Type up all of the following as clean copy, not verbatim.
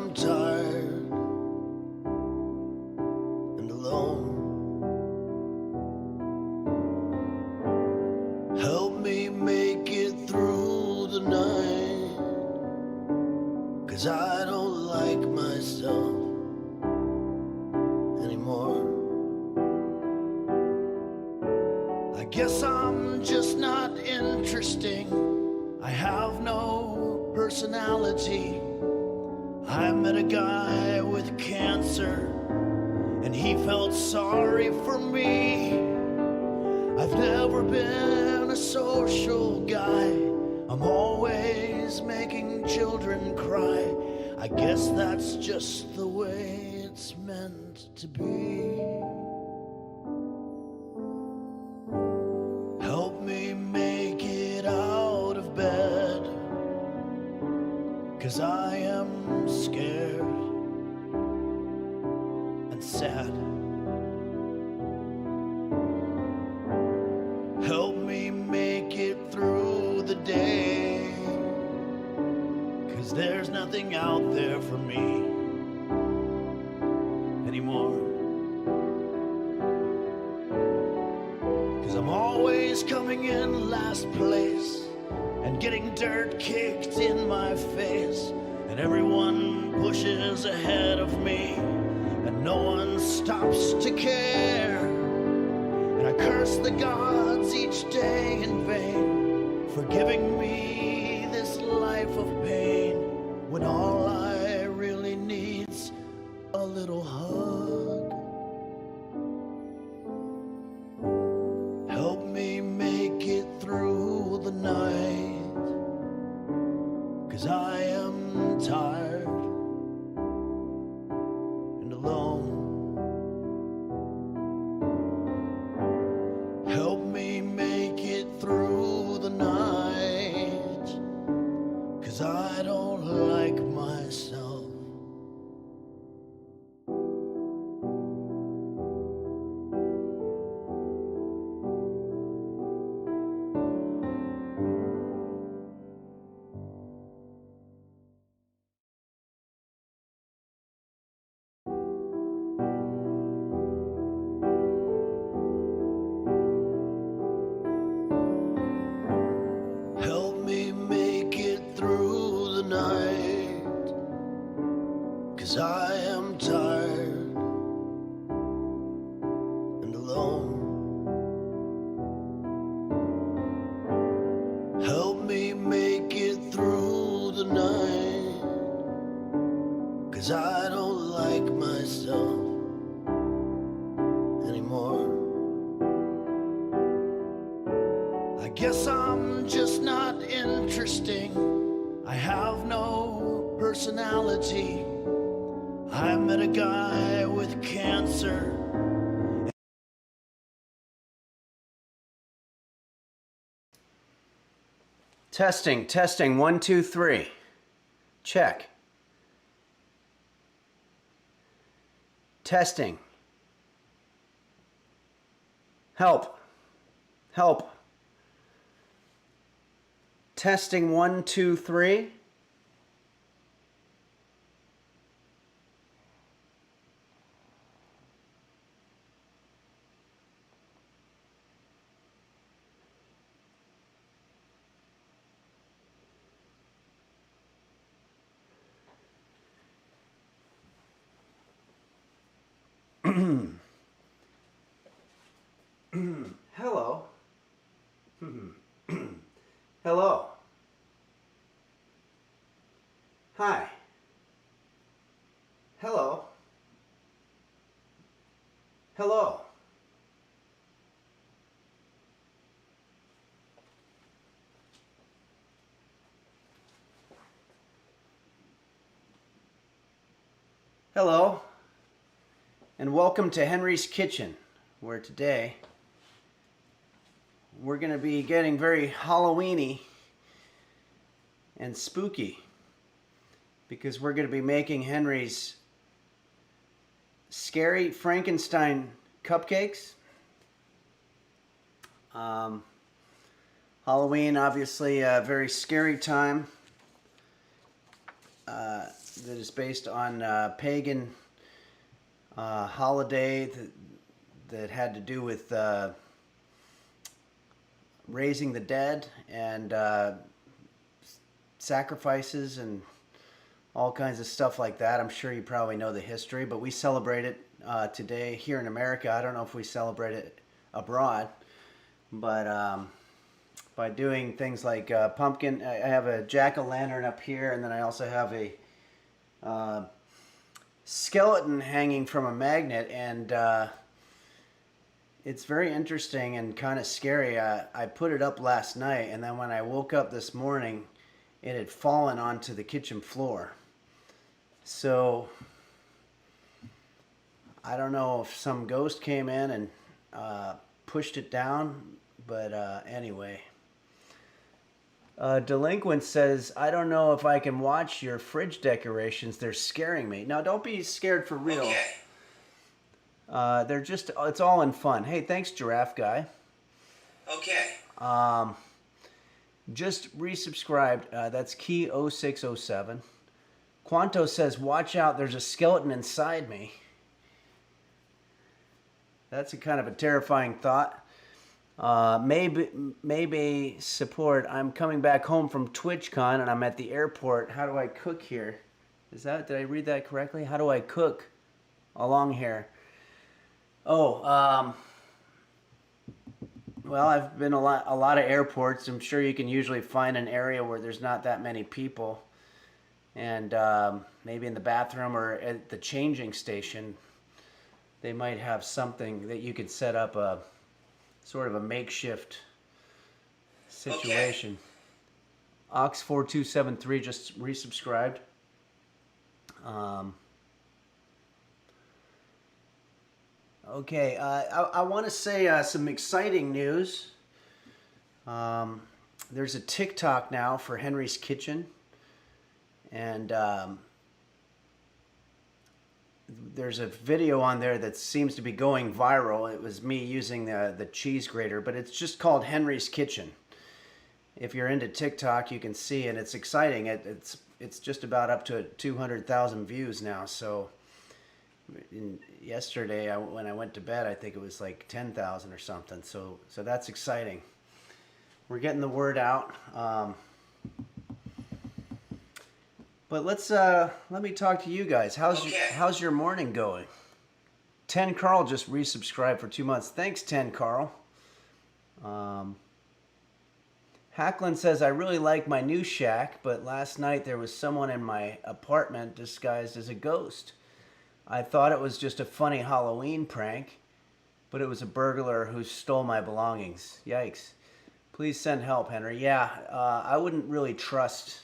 am tired and alone. Help me make it through the night, 'cause I don't like myself anymore. I guess I'm just not interesting. I have no personality. I met a guy with cancer, and he felt sorry for me. I've never been a social guy. I'm always making children cry. I guess that's just the way it's meant to be. Help me make it out of bed, 'cause I am scared and sad. Help me make it through the day, 'cause there's nothing out there for me anymore. 'Cause I'm always coming in last place and getting dirt kicked in my face, and everyone pushes ahead of me and no one stops to care. And I curse the gods each day in vain for giving me this life of pain, when all I really need's a little hug. Help me make it through the night, 'cause I am tired and alone. Help me make it through the night, 'cause I don't like myself. Help me make it through the night, 'cause I am tired and alone. Help me make it through the night, 'cause I don't like myself anymore. I guess I'm just not interesting. I have no personality. I met a guy with cancer. Testing, testing, 1, 2, 3. Check. Testing. Help. Help. Testing, 1, 2, 3. Hello. Hello. Hi. Hello. Hello. Hello, and welcome to Henry's Kitchen, where today we're going to be getting very Halloween-y and spooky, because we're going to be making Henry's scary Frankenstein cupcakes. Halloween, obviously a very scary time. that is based on a pagan holiday that had to do with raising the dead and sacrifices and all kinds of stuff like that. I'm sure you probably know the history, but we celebrate it today here in America. I don't know if we celebrate it abroad, but by doing things like pumpkin, I have a jack-o'-lantern up here, and then I also have a skeleton hanging from a magnet, and it's very interesting and kind of scary. I put it up last night, and then when I woke up this morning, it had fallen onto the kitchen floor. So I don't know if some ghost came in and pushed it down, but anyway. Delinquent says, I don't know if I can watch your fridge decorations. They're scaring me. Now, don't be scared for real. Okay. They're just, it's all in fun. Hey, thanks, Giraffe Guy. Okay. Just resubscribed. That's Key 0607. Quanto says, watch out, there's a skeleton inside me. That's a kind of a terrifying thought. Maybe support. I'm coming back home from TwitchCon and I'm at the airport. How do I cook here? Did I read that correctly? How do I cook along here? Oh, well, I've been a lot of airports. I'm sure you can usually find an area where there's not that many people. And maybe in the bathroom or at the changing station, they might have something that you could set up a sort of a makeshift situation. Okay. Ox4273 just resubscribed. Okay, I want to say some exciting news. There's a TikTok now for Henry's Kitchen. And there's a video on there that seems to be going viral. It was me using the cheese grater, but it's just called Henry's Kitchen. If you're into TikTok, you can see, and it's exciting. It's just about up to 200,000 views now. So yesterday, when I went to bed, I think it was like 10,000 or something. So that's exciting. We're getting the word out. But let me talk to you guys. How's your morning going? 10 Carl just resubscribed for 2 months. Thanks, 10 Carl. Hacklin says, I really like my new shack, but last night there was someone in my apartment disguised as a ghost. I thought it was just a funny Halloween prank, but it was a burglar who stole my belongings. Yikes. Please send help, Henry. Yeah, I wouldn't really trust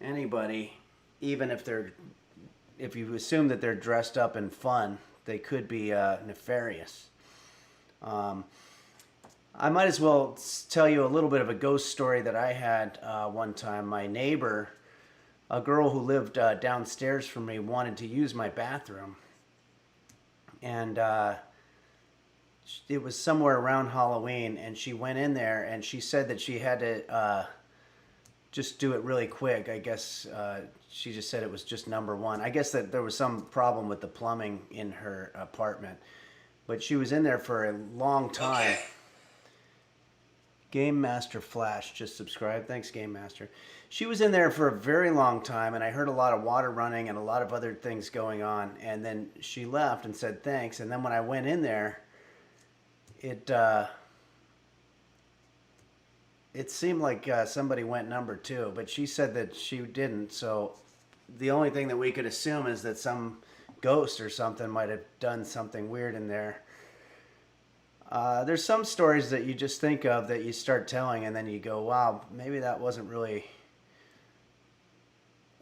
anybody, even if you assume that they're dressed up in fun, they could be nefarious. I might as well tell you a little bit of a ghost story that I had one time. My neighbor, a girl who lived downstairs from me, wanted to use my bathroom. And it was somewhere around Halloween, and she went in there, and she said that she had to just do it really quick. I guess she just said it was just number one. I guess that there was some problem with the plumbing in her apartment. But she was in there for a long time. Okay. Game Master Flash just subscribed. Thanks, Game Master. She was in there for a very long time, and I heard a lot of water running and a lot of other things going on. And then she left and said thanks. And then when I went in there, it seemed like somebody went number two, but she said that she didn't. So the only thing that we could assume is that some ghost or something might have done something weird in there. There's some stories that you just think of that you start telling and then you go, wow, maybe that wasn't really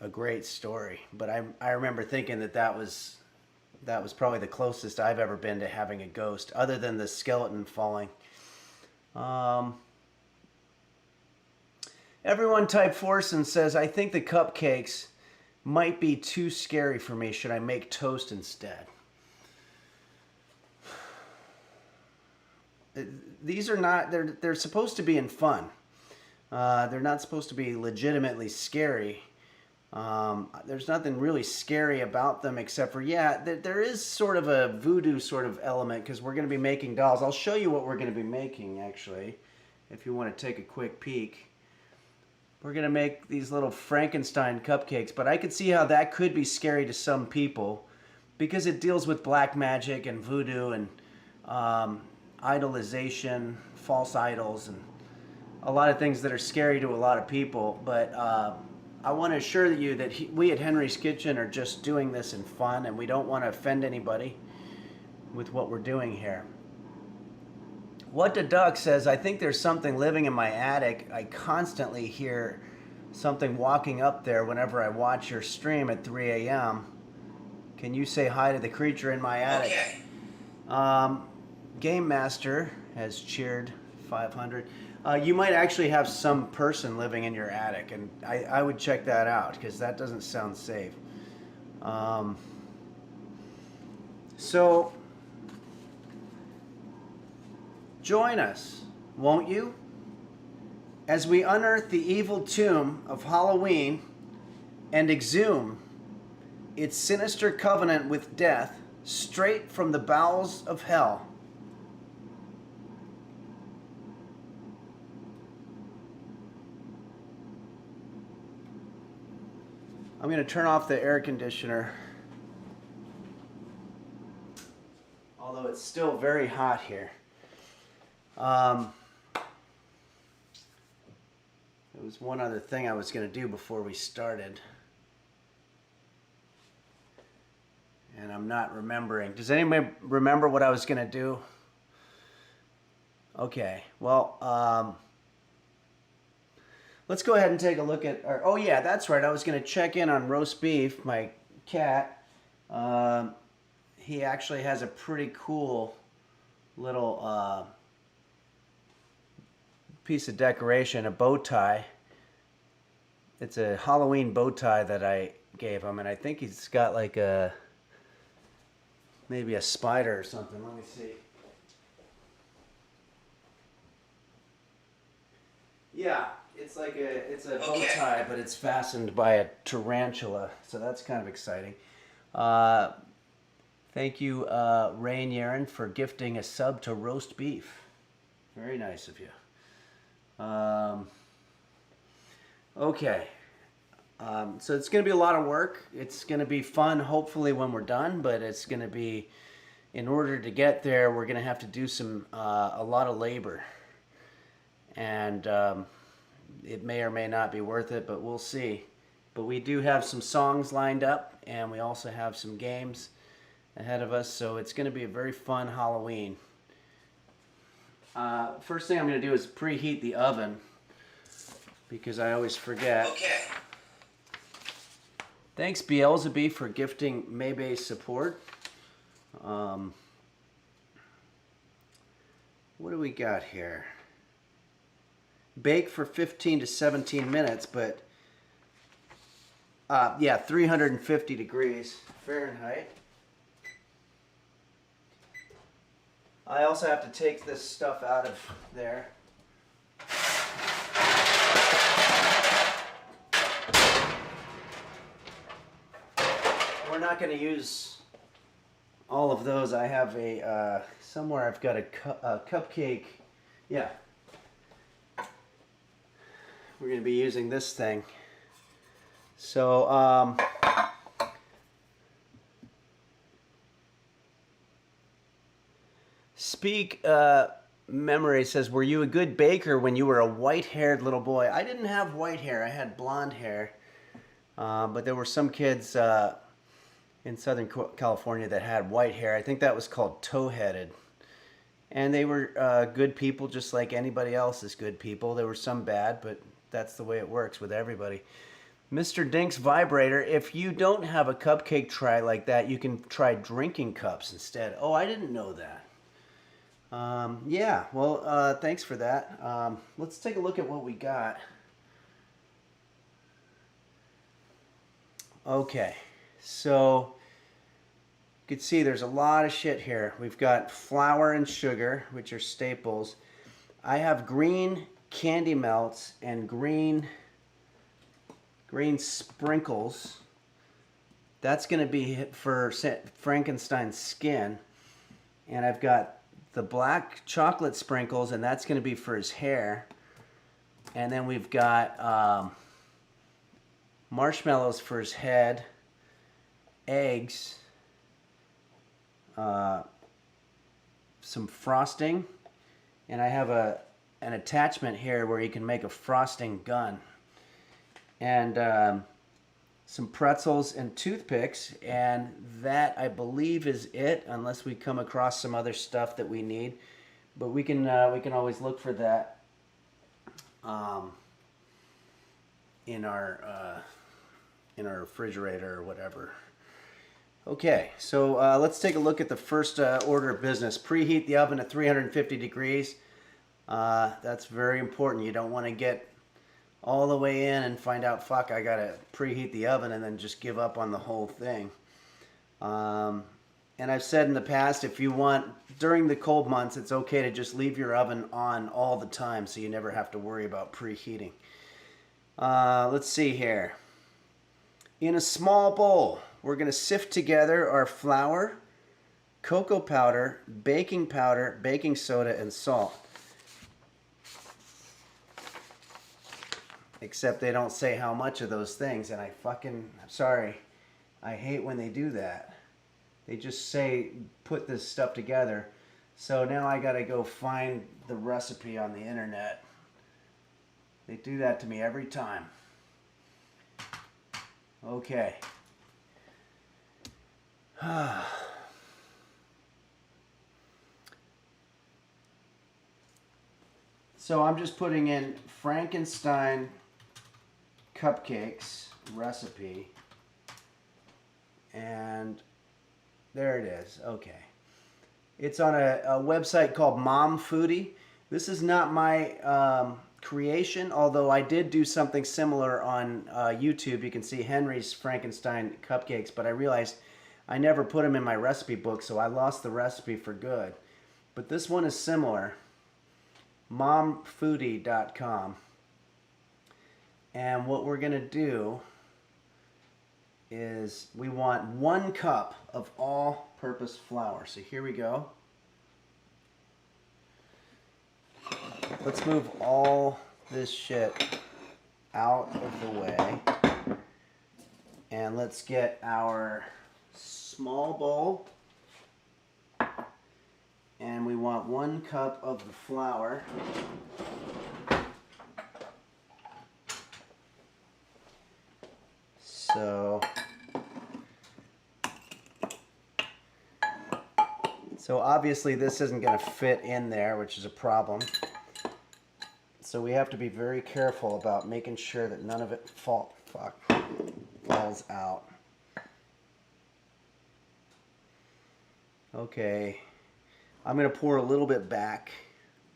a great story. But I remember thinking that was probably the closest I've ever been to having a ghost, other than the skeleton falling. Everyone type Forson says, I think the cupcakes might be too scary for me. Should I make toast instead? These are not, they're supposed to be in fun. They're not supposed to be legitimately scary. There's nothing really scary about them except for, yeah, there is sort of a voodoo sort of element because we're going to be making dolls. I'll show you what we're going to be making, actually, if you want to take a quick peek. We're going to make these little Frankenstein cupcakes, but I could see how that could be scary to some people because it deals with black magic and voodoo and idolization, false idols, and a lot of things that are scary to a lot of people. But I want to assure you that we at Henry's Kitchen are just doing this in fun, and we don't want to offend anybody with what we're doing here. What the Duck says, I think there's something living in my attic. I constantly hear something walking up there whenever I watch your stream at 3 a.m. Can you say hi to the creature in my attic? Okay. Game Master has cheered 500. You might actually have some person living in your attic, and I would check that out because that doesn't sound safe. So join us, won't you, as we unearth the evil tomb of Halloween and exhume its sinister covenant with death straight from the bowels of hell. I'm going to turn off the air conditioner, although it's still very hot here. There was one other thing I was going to do before we started, and I'm not remembering. Does anybody remember what I was going to do? Okay, well, let's go ahead and take a look at our, oh yeah, that's right, I was going to check in on Roast Beef, my cat. He actually has a pretty cool little piece of decoration, a bow tie. It's a Halloween bow tie that I gave him, and I think he's got like a, maybe a spider or something. Let me see. Yeah, it's like it's a bow tie, but it's fastened by a tarantula, so that's kind of exciting. Thank you, Rain Yaren, for gifting a sub to Roast Beef. Very nice of you. Okay. So it's going to be a lot of work. It's going to be fun, hopefully, when we're done, but it's going to be, in order to get there, we're going to have to do some, a lot of labor. And it may or may not be worth it, but we'll see. But we do have some songs lined up, and we also have some games ahead of us, so it's going to be a very fun Halloween. First thing I'm going to do is preheat the oven, because I always forget. Okay. Thanks, Beelzebub, for gifting Maybay's support. What do we got here? Bake for 15 to 17 minutes, but yeah, 350 degrees Fahrenheit. I also have to take this stuff out of there. We're not going to use all of those. I have a, somewhere I've got a cupcake. Yeah. We're going to be using this thing. So, Speak Memory says, were you a good baker when you were a white-haired little boy? I didn't have white hair. I had blonde hair. But there were some kids in Southern California that had white hair. I think that was called tow-headed. And they were good people, just like anybody else is good people. There were some bad, but that's the way it works with everybody. Mr. Dink's Vibrator, if you don't have a cupcake tray like that, you can try drinking cups instead. Oh, I didn't know that. Yeah, well, thanks for that. Let's take a look at what we got. Okay, so you can see there's a lot of shit here. We've got flour and sugar, which are staples. I have green candy melts and green green sprinkles. That's going to be for Frankenstein's skin. And I've got the black chocolate sprinkles, and that's going to be for his hair. And then we've got marshmallows for his head, eggs, some frosting, and I have an attachment here where you can make a frosting gun, and some pretzels and toothpicks, and that I believe is it, unless we come across some other stuff that we need. But we can always look for that in our refrigerator or whatever. Okay, so let's take a look at the first order of business. Preheat the oven at 350 degrees. That's very important. You don't want to get all the way in and find out, fuck, I gotta preheat the oven, and then just give up on the whole thing. And I've said in the past, if you want, during the cold months, it's okay to just leave your oven on all the time so you never have to worry about preheating. Let's see here. In a small bowl, we're going to sift together our flour, cocoa powder, baking soda, and salt. Except they don't say how much of those things, and I'm sorry, I hate when they do that. They just say, put this stuff together. So now I got to go find the recipe on the internet. They do that to me every time. Okay. So I'm just putting in Frankenstein Cupcakes recipe, and there it is. Okay. It's on a website called Mom Foodie. This is not my creation, although I did do something similar on YouTube. You can see Henry's Frankenstein Cupcakes, but I realized I never put them in my recipe book, so I lost the recipe for good. But this one is similar. momfoodie.com. And what we're going to do is we want 1 cup of all-purpose flour. So here we go. Let's move all this shit out of the way. And let's get our small bowl. And we want 1 cup of the flour. So obviously this isn't going to fit in there, which is a problem. So we have to be very careful about making sure that none of it falls out. Okay, I'm going to pour a little bit back.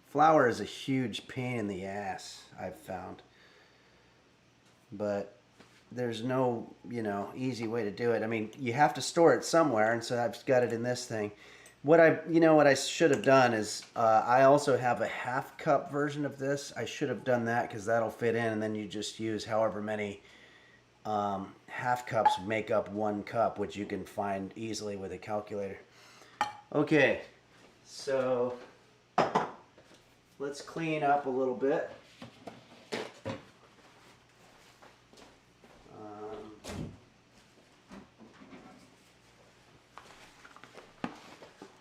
Flour is a huge pain in the ass, I've found. But there's no, easy way to do it. I mean, you have to store it somewhere, and so I've got it in this thing. What I should have done is, I also have a 1/2 cup version of this. I should have done that because that'll fit in, and then you just use however many 1/2 cups make up 1 cup, which you can find easily with a calculator. Okay, so let's clean up a little bit.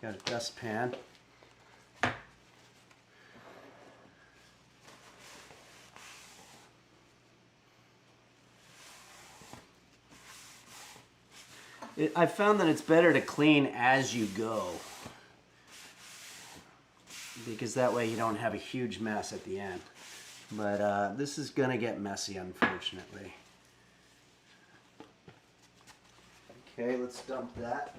Got a dustpan. I found that it's better to clean as you go, because that way you don't have a huge mess at the end. But this is gonna get messy, unfortunately. Okay, let's dump that.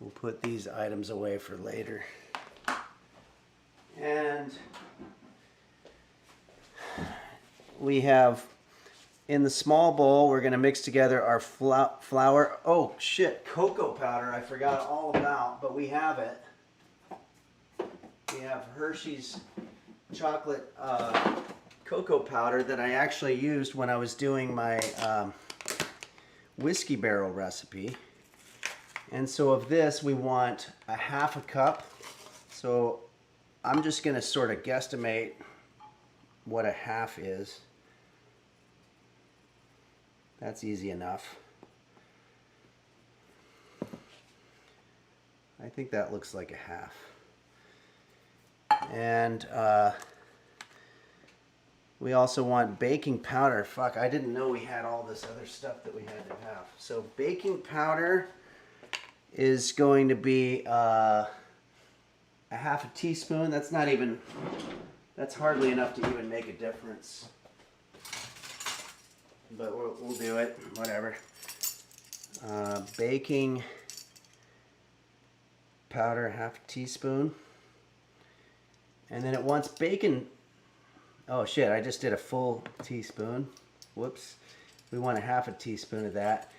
We'll put these items away for later. And we have, in the small bowl, we're going to mix together our flour. Oh shit, cocoa powder I forgot all about, but we have it. We have Hershey's chocolate cocoa powder that I actually used when I was doing my whiskey barrel recipe. And so of this, we want a half a cup. So I'm just going to sort of guesstimate what a half is. That's easy enough. I think that looks like a half. And we also want baking powder. Fuck, I didn't know we had all this other stuff that we had to have. So baking powder is going to be a half a teaspoon. That's not even, that's hardly enough to even make a difference. But we'll do it, whatever. Baking powder, half a teaspoon. And then it wants bacon. Oh shit, I just did a full teaspoon. Whoops. We want a half a teaspoon of that.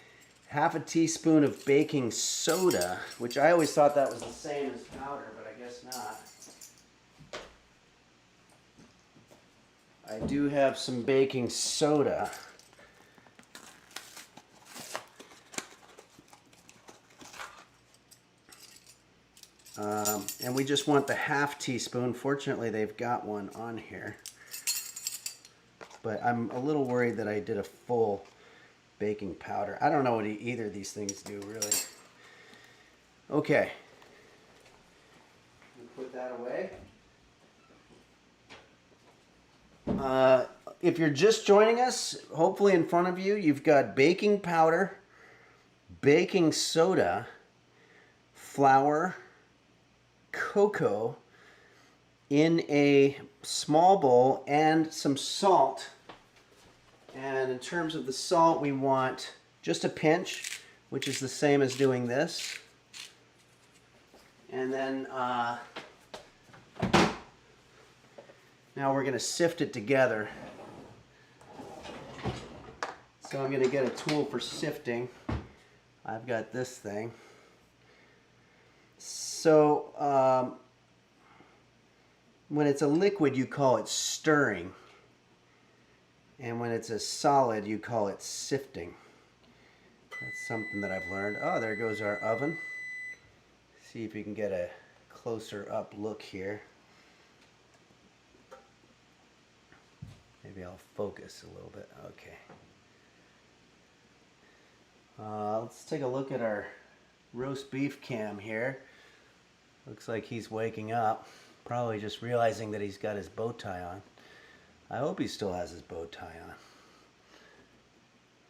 Half a teaspoon of baking soda, which I always thought that was the same as powder, but I guess not. I do have some baking soda. And we just want the half teaspoon. Fortunately, they've got one on here. But I'm a little worried that I did a full baking powder. I don't know what either of these things do, really. Okay. Put that away. If you're just joining us, hopefully in front of you, you've got baking powder, baking soda, flour, cocoa in a small bowl, and some salt. And in terms of the salt, we want just a pinch, which is the same as doing this. And then now we're going to sift it together. So I'm going to get a tool for sifting. I've got this thing. So when it's a liquid, you call it stirring. And when it's a solid, you call it sifting. That's something that I've learned. Oh, there goes our oven. See if you can get a closer up look here. Maybe I'll focus a little bit. Okay. Let's take a look at our roast beef cam here. Looks like he's waking up. Probably just realizing that he's got his bow tie on. I hope he still has his bow tie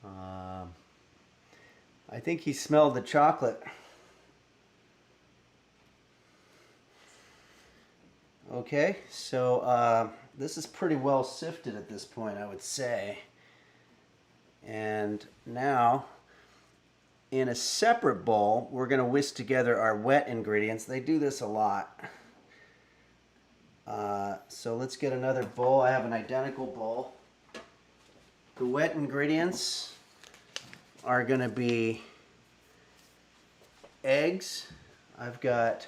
on. I think he smelled the chocolate. Okay, so this is pretty well sifted at this point, I would say. And now, in a separate bowl, we're going to whisk together our wet ingredients. They do this a lot. So let's get another bowl. I have an identical bowl. The wet ingredients are going to be eggs. I've got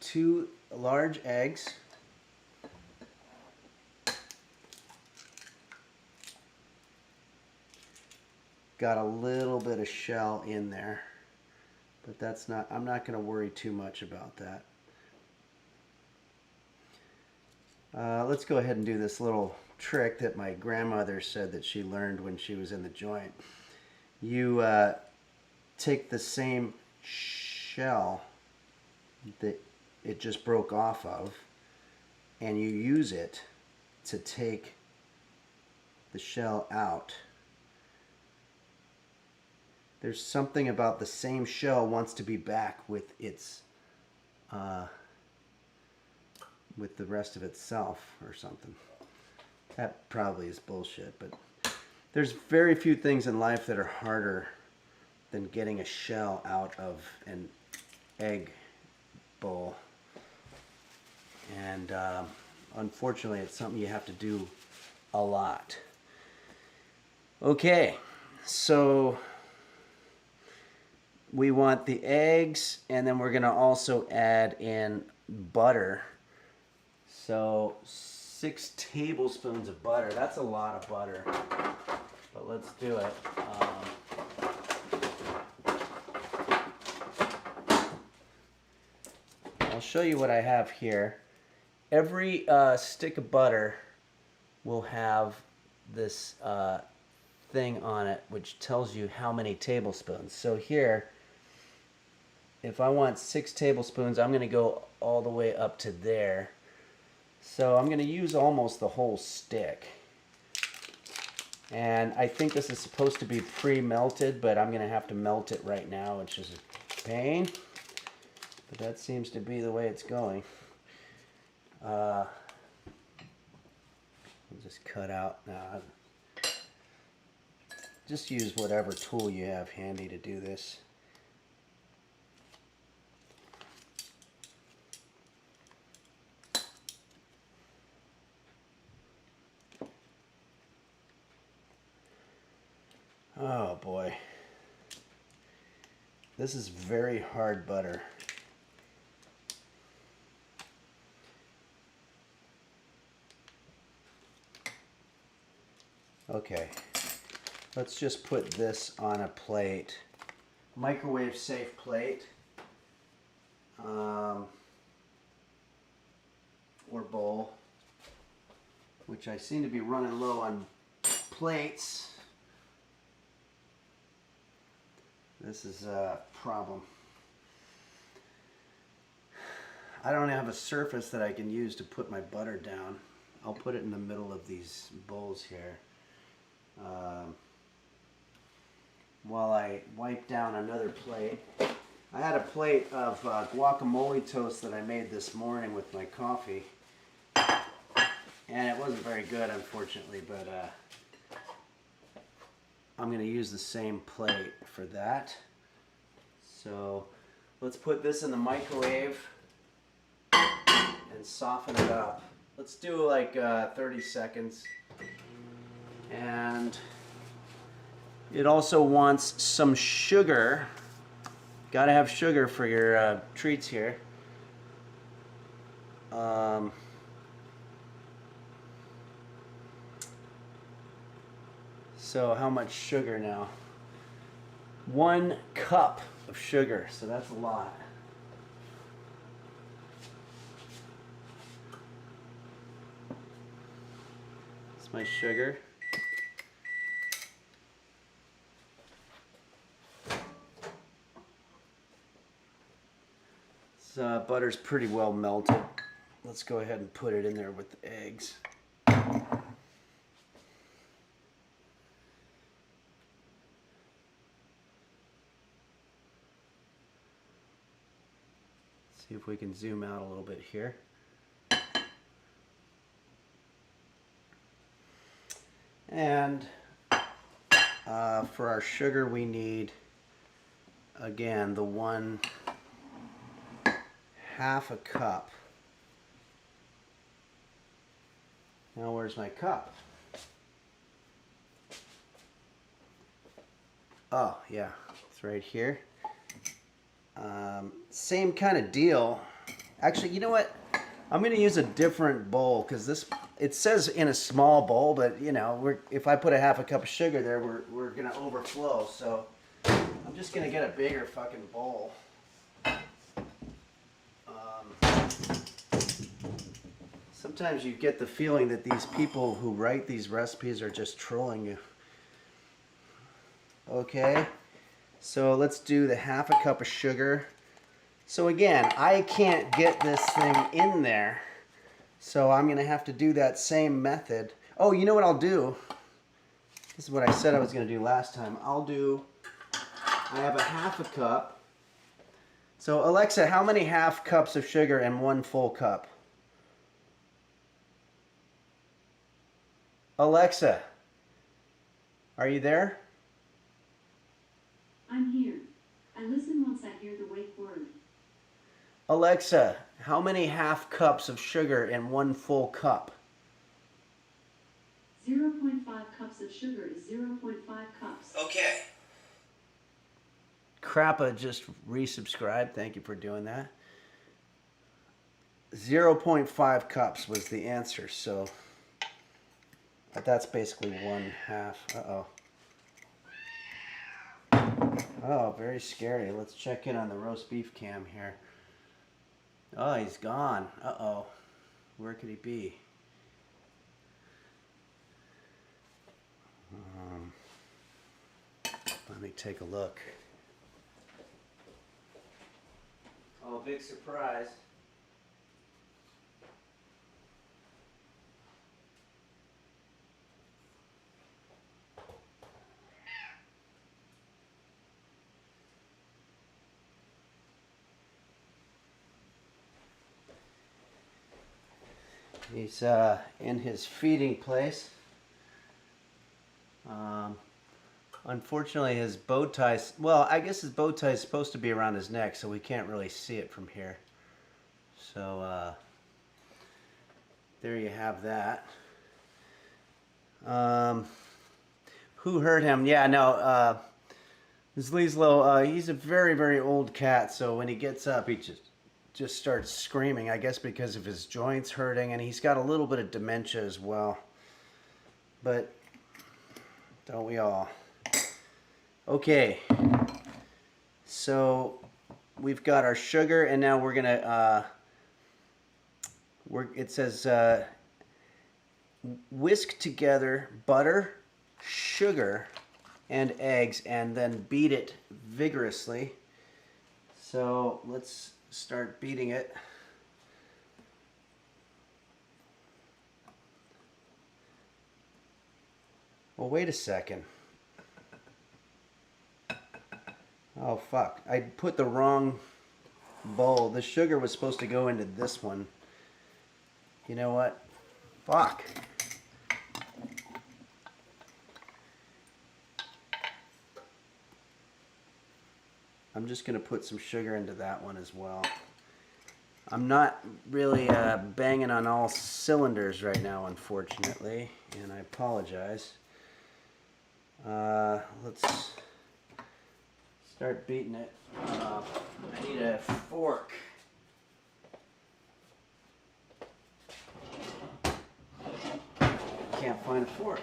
2 large eggs. Got a little bit of shell in there, but that's not, I'm not going to worry too much about that. Let's go ahead and do this little trick that my grandmother said that she learned when she was in the joint. You take the same shell that it just broke off of, and you use it to take the shell out. There's something about the same shell wants to be back with its with the rest of itself or something. That probably is bullshit, but there's very few things in life that are harder than getting a shell out of an egg bowl. And unfortunately, it's something you have to do a lot. Okay, so we want the eggs, and then we're going to also add in butter. So 6 tablespoons of butter. That's a lot of butter, but let's do it. I'll show you what I have here. Every stick of butter will have this thing on it which tells you how many tablespoons. So here, if I want 6 tablespoons, I'm going to go all the way up to there. So I'm going to use almost the whole stick. And I think this is supposed to be pre-melted, but I'm going to have to melt it right now, which is a pain. But that seems to be the way it's going. I'll just cut out. Just use whatever tool you have handy to do this. Oh boy. This is very hard butter. Okay, let's just put this on a plate, microwave safe plate, or bowl, which I seem to be running low on plates. This is a problem. I don't have a surface that I can use to put my butter down. I'll put it in the middle of these bowls here. While I wipe down another plate. I had a plate of guacamole toast that I made this morning with my coffee. And it wasn't very good, unfortunately, but I'm going to use the same plate for that. So let's put this in the microwave and soften it up. Let's do like 30 seconds. And it also wants some sugar. Gotta have sugar for your treats here. So how much sugar now? 1 cup of sugar, so that's a lot. That's my sugar. This butter's pretty well melted. Let's go ahead and put it in there with the eggs. See if we can zoom out a little bit here. And for our sugar we need, again, the 1/2 cup. Now where's my cup? Oh yeah, it's right here. Same kind of deal. Actually, you know what? I'm going to use a different bowl because this, it says in a small bowl, but you know, if I put a 1/2 cup of sugar there, we're going to overflow. So I'm just going to get a bigger fucking bowl. Sometimes you get the feeling that these people who write these recipes are just trolling you. Okay, so let's do the 1/2 cup of sugar. So again, I can't get this thing in there, so I'm gonna have to do that same method. Oh, you know what I'll do? This is what I said I was gonna do last time. I have a 1/2 cup. So Alexa, how many 1/2 cups of sugar and 1 full cup? Alexa, are you there? I'm here. I listen once I hear the wake word. Alexa, how many 1/2 cups of sugar in 1 full cup? 0.5 cups of sugar is 0.5 cups. Okay. Crappa just resubscribed. Thank you for doing that. 0.5 cups was the answer, so that's basically 1/2. Uh-oh. Oh, very scary. Let's check in on the roast beef cam here. Oh, he's gone. Uh-oh. Where could he be? Let me take a look. Oh, big surprise. He's in his feeding place. Unfortunately, his bow tie, well, I guess his bow tie is supposed to be around his neck, so we can't really see it from here. So, there you have that. Who hurt him? Yeah, no, this Lieslo, he's a very, very old cat, so when he gets up, he just starts screaming, I guess because of his joints hurting, and he's got a little bit of dementia as well. But don't we all? Okay, so we've got our sugar, and now we're gonna it says whisk together butter, sugar, and eggs, and then beat it vigorously. So let's start beating it. Well, wait a second. Oh, fuck. I put the wrong bowl. The sugar was supposed to go into this one. You know what? Fuck. I'm just going to put some sugar into that one as well. I'm not really banging on all cylinders right now, unfortunately, and I apologize. Let's start beating it. I need a fork. Can't find a fork.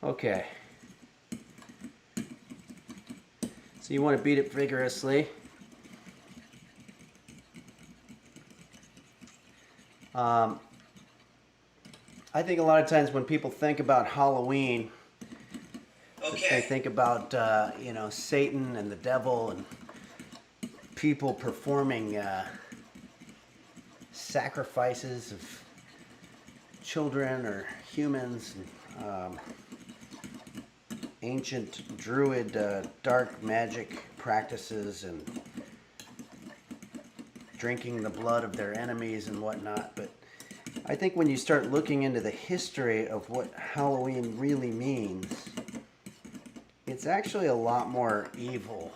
Okay. So you want to beat it vigorously. I think a lot of times when people think about Halloween, they think about you know, Satan and the devil and people performing sacrifices of children or humans, and ancient druid dark magic practices, and drinking the blood of their enemies and whatnot. But I think when you start looking into the history of what Halloween really means, it's actually a lot more evil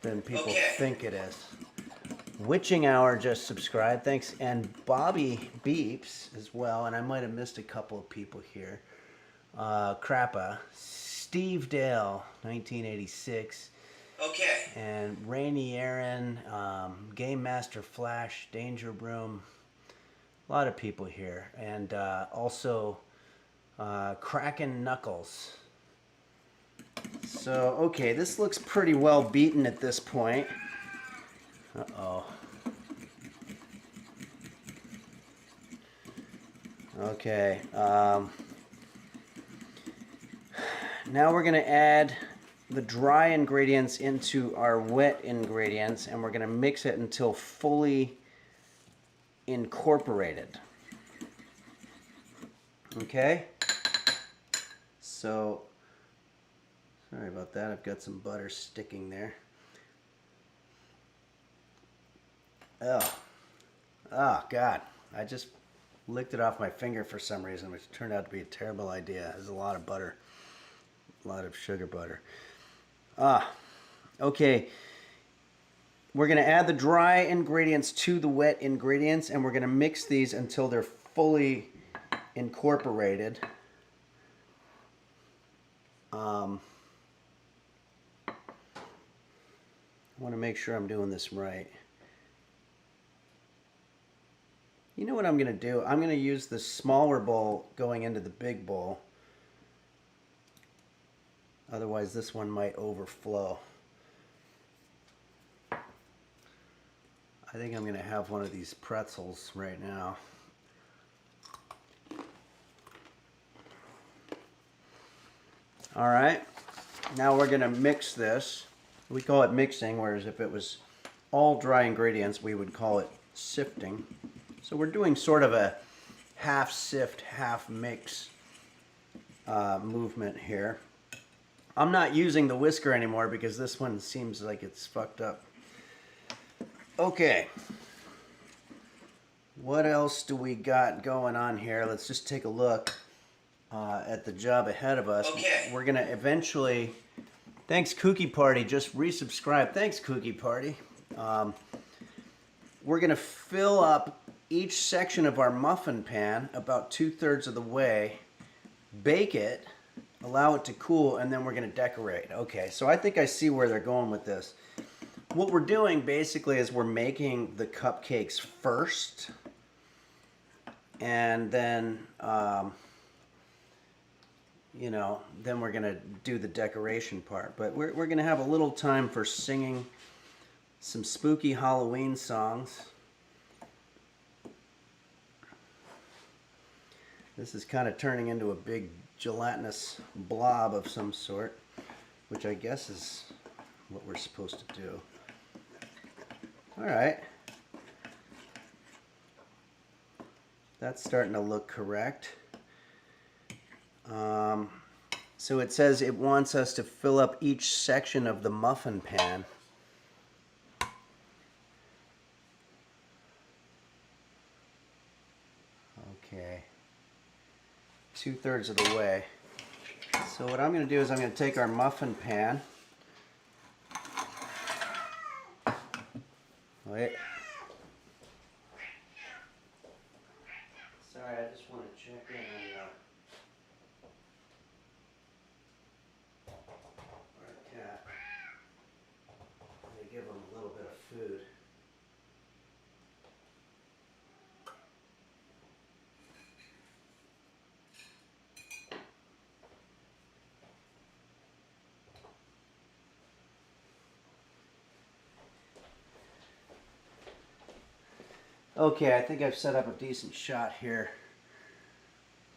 than people think it is. Witching Hour just subscribed, thanks, and Bobby Beeps as well, and I might have missed a couple of people here. Crappa, Steve Dale, 1986. And Rainy Aaron, Game Master Flash, Danger Broom, a lot of people here, and also Kraken Knuckles. So, okay, this looks pretty well beaten at this point. Uh-oh. Okay, now we're going to add the dry ingredients into our wet ingredients, and we're going to mix it until fully incorporated. Okay? So, sorry about that. I've got some butter sticking there. Oh. Oh, God. I just licked it off my finger for some reason, which turned out to be a terrible idea. There's a lot of butter. A lot of sugar butter. Okay. We're going to add the dry ingredients to the wet ingredients, and we're going to mix these until they're fully incorporated. I want to make sure I'm doing this right. You know what I'm going to do? I'm going to use the smaller bowl going into the big bowl. Otherwise, this one might overflow. I think I'm going to have one of these pretzels right now. All right, now we're going to mix this. We call it mixing, whereas if it was all dry ingredients, we would call it sifting. So we're doing sort of a half sift, half mix movement here. I'm not using the whisker anymore because this one seems like it's fucked up. Okay. What else do we got going on here? Let's just take a look at the job ahead of us. Okay. We're going to eventually... Thanks, Cookie Party. Just resubscribe. Thanks, Cookie Party. We're going to fill up each section of our muffin pan about 2/3 of the way, bake it, allow it to cool, and then we're going to decorate. Okay, so I think I see where they're going with this. What we're doing basically is we're making the cupcakes first, and then, you know, then we're going to do the decoration part. But we're going to have a little time for singing some spooky Halloween songs. This is kind of turning into a big gelatinous blob of some sort, which I guess is what we're supposed to do. All right. That's starting to look correct. So it says it wants us to fill up each section of the muffin pan. Okay. 2/3 of the way. So what I'm going to do is I'm going to take our muffin pan. Wait. Sorry, I just want to check in on our cat. I'm going to give him a little bit of food. Okay, I think I've set up a decent shot here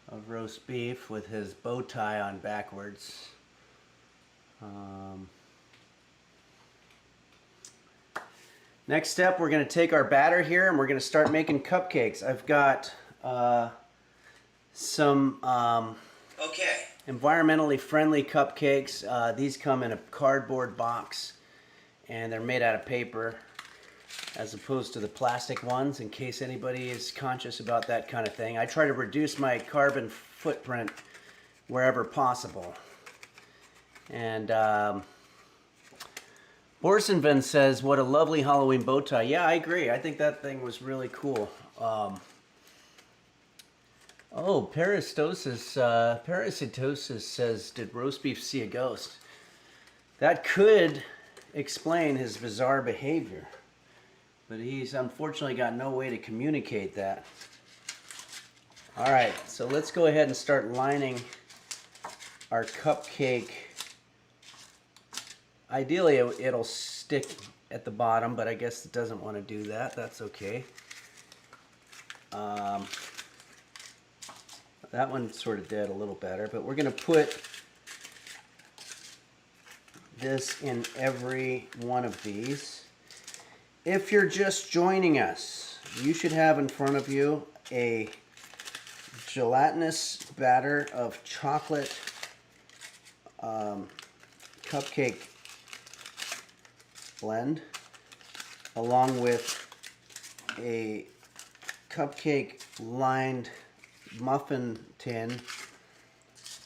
of roast beef with his bow tie on backwards. Next step, we're going to take our batter here and we're going to start making cupcakes. I've got some environmentally friendly cupcakes. These come in a cardboard box and they're made out of paper, as opposed to the plastic ones, in case anybody is conscious about that kind of thing. I try to reduce my carbon footprint wherever possible. And Borsenven says, what a lovely Halloween bow tie. Yeah, I agree. I think that thing was really cool. Parasitosis says, did roast beef see a ghost? That could explain his bizarre behavior. But he's unfortunately got no way to communicate that. All right, so let's go ahead and start lining our cupcake. Ideally, it'll stick at the bottom, but I guess it doesn't want to do that. That's okay. That one sort of did a little better, but we're going to put this in every one of these. If you're just joining us, you should have in front of you a gelatinous batter of chocolate cupcake blend, along with a cupcake lined muffin tin,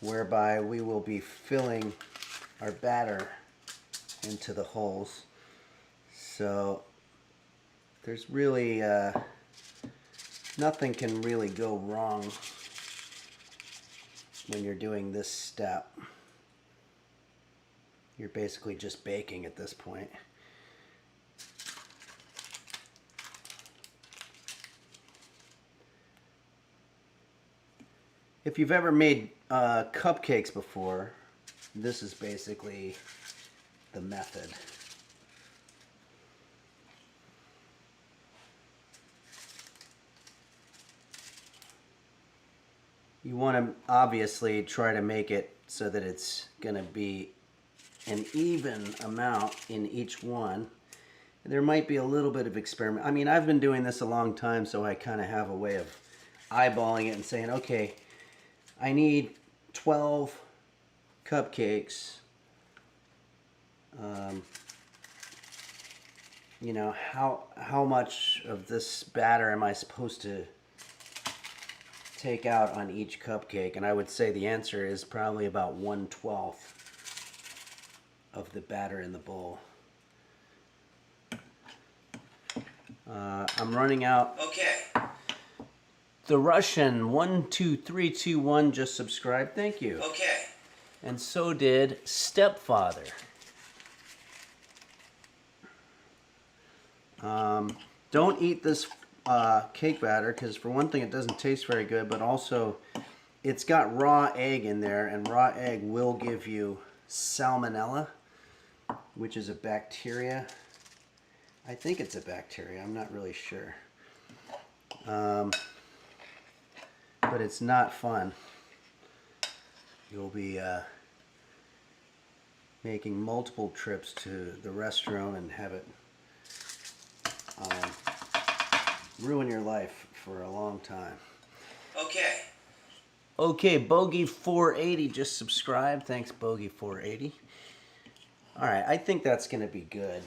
whereby we will be filling our batter into the holes. So there's really nothing can really go wrong when you're doing this step. You're basically just baking at this point. If you've ever made cupcakes before, this is basically the method. You want to obviously try to make it so that it's going to be an even amount in each one. There might be a little bit of experiment. I mean, I've been doing this a long time, so I kind of have a way of eyeballing it and saying, okay, I need 12 cupcakes. You know, how much of this batter am I supposed to take out on each cupcake? And I would say the answer is probably about 1/12 of the batter in the bowl. I'm running out. Okay. The Russian 12321 just subscribed. Thank you. Okay. And so did Stepfather. Don't eat this cake batter because, for one thing, it doesn't taste very good, but also it's got raw egg in there, and raw egg will give you salmonella, which is a bacteria. I think it's a bacteria. I'm not really sure. But it's not fun. You'll be making multiple trips to the restroom and have it ruin your life for a long time. Okay. Okay, Bogey480 just subscribed. Thanks, Bogey480. All right, I think that's going to be good.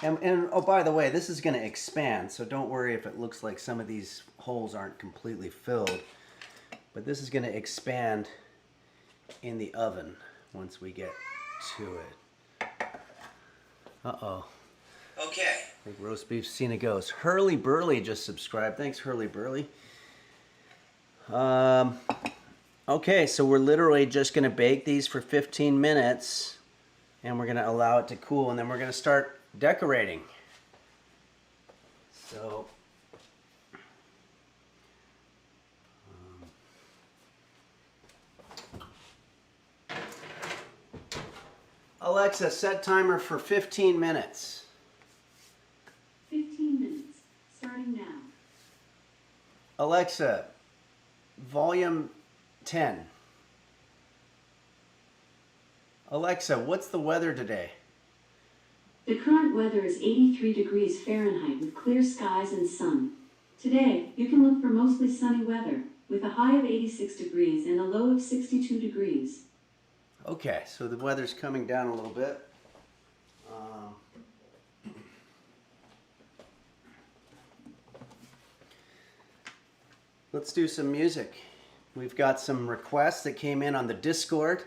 And oh, by the way, this is going to expand, so don't worry if it looks like some of these holes aren't completely filled. But this is going to expand in the oven once we get to it. Uh-oh. Okay. I think roast beef seen a ghost. Hurley Burley just subscribed. Thanks, Hurley Burley. Okay, so we're literally just going to bake these for 15 minutes, and we're going to allow it to cool, and then we're going to start decorating. So, Alexa, set timer for 15 minutes. 15 minutes, starting now. Alexa, volume 10. Alexa, what's the weather today? The current weather is 83 degrees Fahrenheit with clear skies and sun. Today, you can look for mostly sunny weather, with a high of 86 degrees and a low of 62 degrees. Okay, so the weather's coming down a little bit. Let's do some music. We've got some requests that came in on the Discord.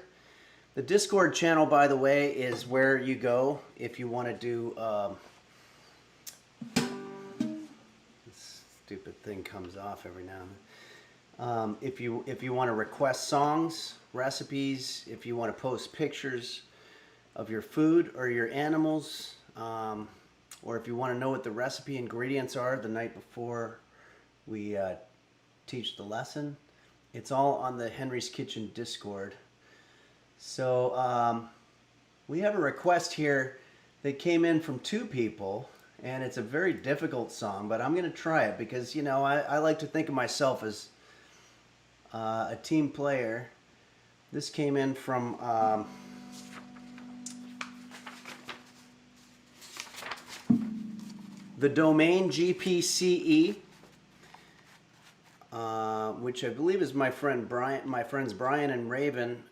The Discord channel, by the way, is where you go if you want to do... this stupid thing comes off every now and then. If you want to request songs, recipes, if you want to post pictures of your food or your animals, or if you want to know what the recipe ingredients are the night before we teach the lesson, it's all on the Henry's Kitchen Discord. So we have a request here that came in from 2 people, and it's a very difficult song, but I'm going to try it because, you know, I like to think of myself as a team player. This came in from the domain GPCE, which I believe is my friends Brian and Raven,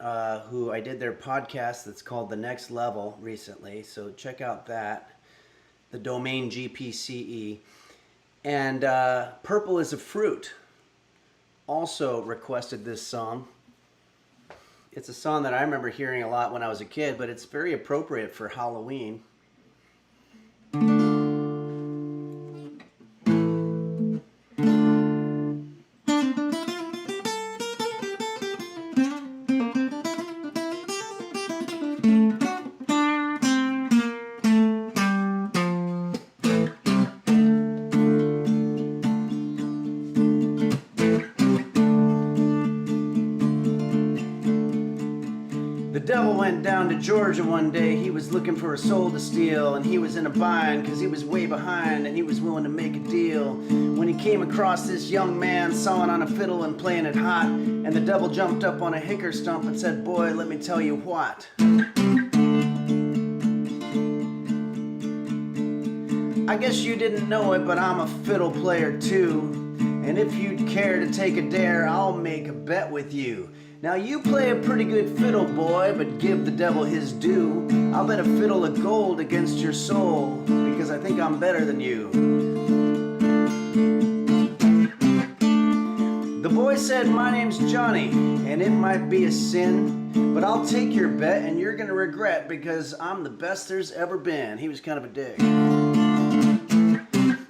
who I did their podcast that's called The Next Level recently. So check out that, the domain GPCE. And Purple is a Fruit also requested this song. It's a song that I remember hearing a lot when I was a kid, but it's very appropriate for Halloween. went down to Georgia one day. He was looking for a soul to steal, and he was in a bind because he was way behind, and he was willing to make a deal. When he came across this young man sawing on a fiddle and playing it hot, and the devil jumped up on a hickory stump and said, "Boy, let me tell you what. I guess you didn't know it, but I'm a fiddle player too. And if you'd care to take a dare, I'll make a bet with you. Now you play a pretty good fiddle, boy, but give the devil his due. I'll bet a fiddle of gold against your soul, because I think I'm better than you." The boy said, "My name's Johnny, and it might be a sin, but I'll take your bet and you're gonna regret, because I'm the best there's ever been." He was kind of a dick.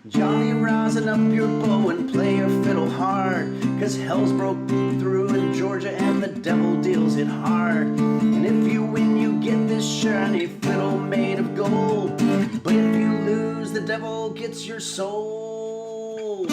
"Johnny, rosin up your bow and play your fiddle hard, 'cause hell's broke through in Georgia and the devil deals it hard. And if you win, you get this shiny fiddle made of gold, but if you lose, the devil gets your soul."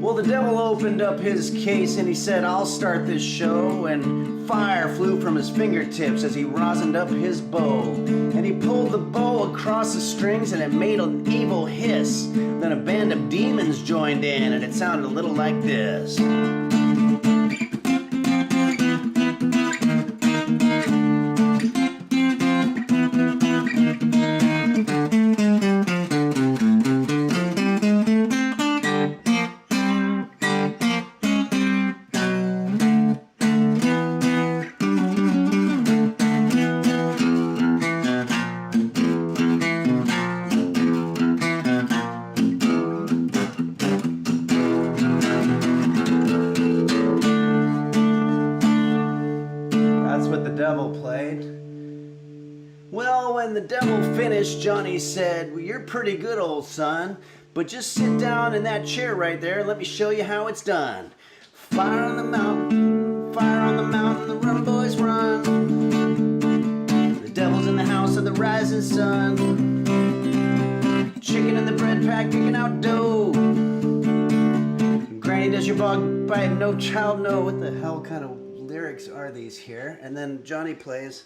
Well, the devil opened up his case and he said, "I'll start this show," and fire flew from his fingertips as he rosined up his bow. And he pulled the bow across the strings and it made an evil hiss. Then a band of demons joined in and it sounded a little like this. Well, when the devil finished, Johnny said, "Well, you're pretty good, old son, but just sit down in that chair right there and let me show you how it's done. Fire on the mountain, the run boys run. The devil's in the house of the rising sun. Chicken in the bread pack picking out dough. Granny, does your bog bite? No child know." What the hell kind of lyrics are these here? And then Johnny plays.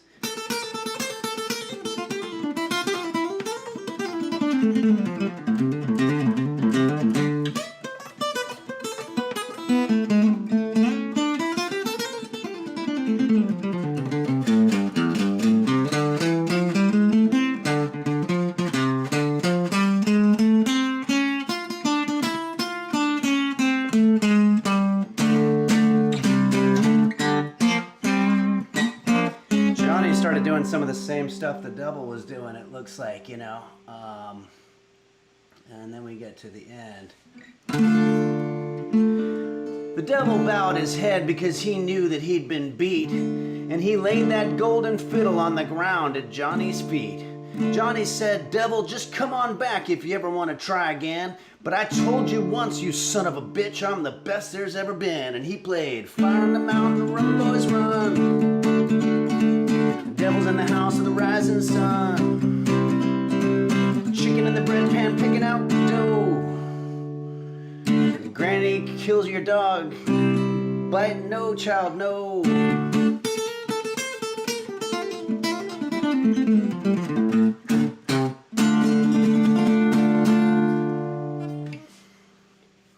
Johnny started doing some of the same stuff the devil was doing, it looks like, you know. And then we get to the end. The devil bowed his head because he knew that he'd been beat, and he laid that golden fiddle on the ground at Johnny's feet. Johnny said, "Devil, just come on back if you ever want to try again. But I told you once, you son of a bitch, I'm the best there's ever been." And he played, "Fire on the mountain, run boys run. The devil's in the house of the rising sun. Chicken in the bread pan picking out dough. Granny kills your dog. Bite no child, no."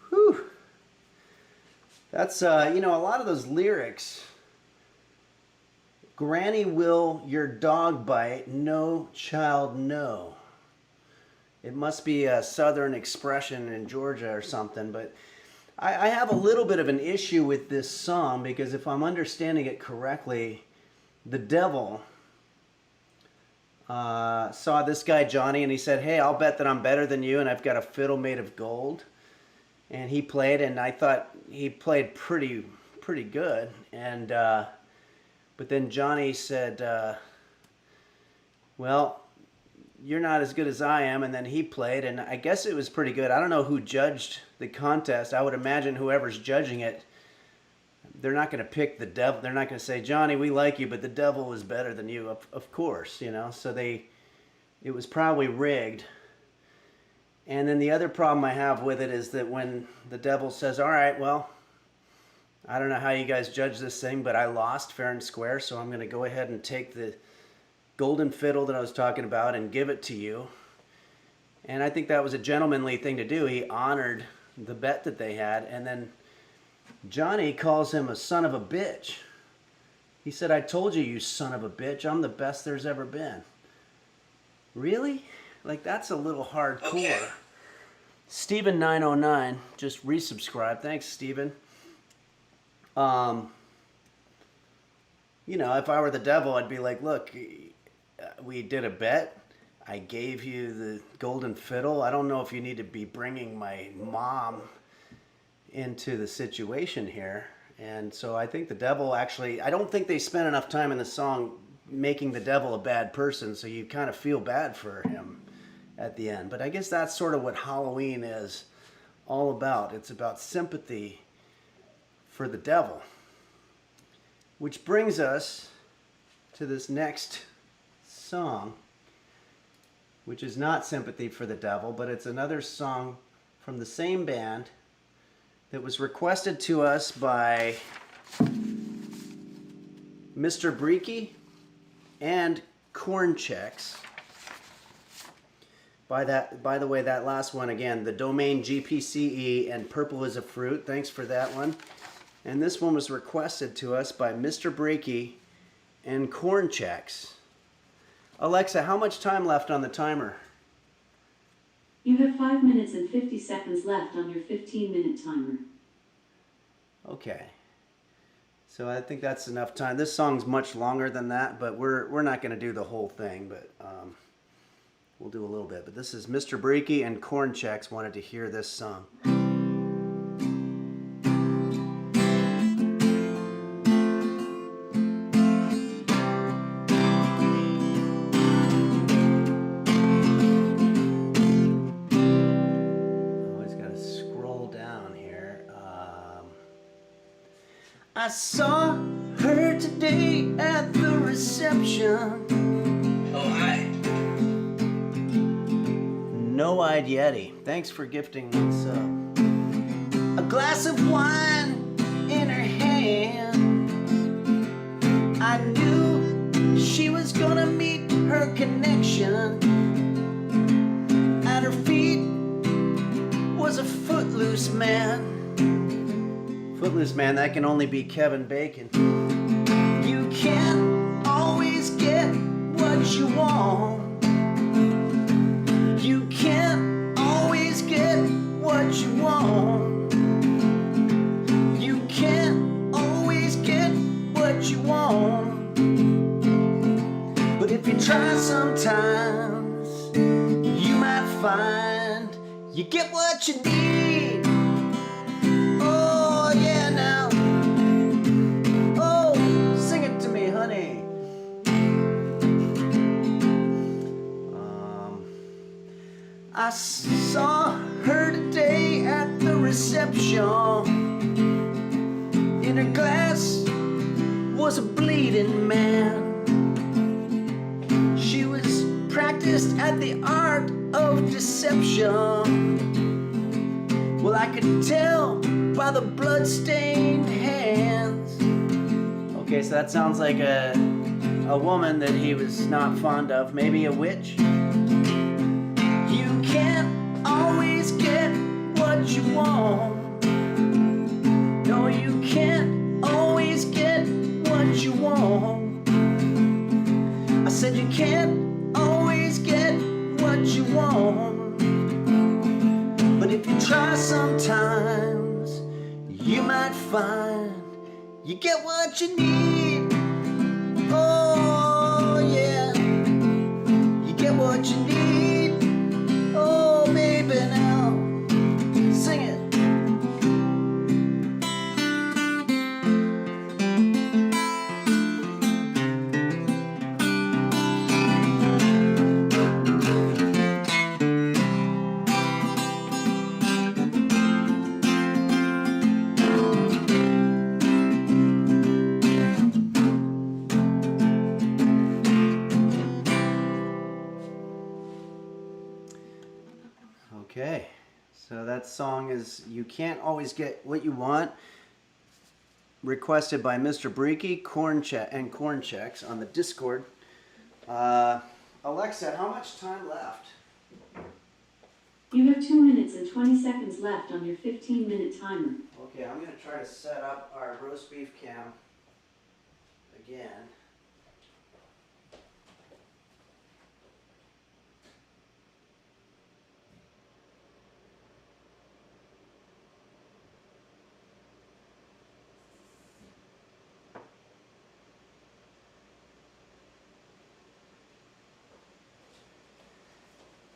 Whew. That's, you know, a lot of those lyrics. Granny will your dog bite, no child, no. It must be a southern expression in Georgia or something, but I have a little bit of an issue with this song because if I'm understanding it correctly, the devil saw this guy Johnny and he said, "Hey, I'll bet that I'm better than you and I've got a fiddle made of gold." And he played, and I thought he played pretty good. And but then Johnny said, "Well, you're not as good as I am," and then he played, and I guess it was pretty good. I don't know who judged the contest. I would imagine whoever's judging it, they're not going to pick the devil. They're not going to say, "Johnny, we like you, but the devil was better than you." Of course, you know. So they it was probably rigged. And then the other problem I have with it is that when the devil says, all right, well, I don't know how you guys judge this thing, but I lost fair and square, so I'm going to go ahead and take the golden fiddle that I was talking about and give it to you. And I think that was a gentlemanly thing to do. He honored the bet that they had. And then Johnny calls him a son of a bitch. He said, I told you, you son of a bitch, I'm the best there's ever been. Really? Like, that's a little hardcore. Okay. Steven909 just resubscribed. Thanks, Steven. You know, if I were the devil, I'd be like, look, we did a bet. I gave you the golden fiddle. I don't know if you need to be bringing my mom into the situation here. And so I think the devil actually, I don't think they spent enough time in the song making the devil a bad person, so you kind of feel bad for him at the end. But I guess that's sort of what Halloween is all about. It's about sympathy for the devil. Which brings us to this next song, which is not Sympathy for the Devil, but it's another song from the same band that was requested to us by Mr. Breaky and Cornchecks. By the way, that last one again, the domain GPCE and Purple is a Fruit. Thanks for that one. And this one was requested to us by Mr. Breaky and Cornchecks. Alexa, how much time left on the timer? You have 5 minutes and 50 seconds left on your 15-minute timer. Okay. So I think that's enough time. This song's much longer than that, but we're not going to do the whole thing, but we'll do a little bit. But this is Mr. Breaky and Cornchecks wanted to hear this song. I saw her today at the reception. Oh, hi. No-eyed Yeti. Thanks for gifting one sub. A glass of wine in her hand. I knew she was gonna meet her connection. At her feet was a footloose man. Footloose man, that can only be Kevin Bacon. You can't always get what you want. You can't always get what you want. You can't always get what you want. But if you try sometimes, you might find you get what you need. I saw her today at the reception. In her glass was a bleeding man. She was practiced at the art of deception. Well, I could tell by the blood-stained hands. Okay, so that sounds like a woman that he was not fond of. Maybe a witch? You can't always get what you want. No, you can't always get what you want. I said you can't always get what you want. But if you try sometimes, you might find you get what you need. Oh yeah, you get what you need. Now, sing it. Okay, so that song is You Can't Always Get What You Want, requested by Mr. Breaky and Corn Checks on the Discord. Alexa, how much time left? You have 2 minutes and 20 seconds left on your 15-minute timer. Okay, I'm going to try to set up our roast beef cam again.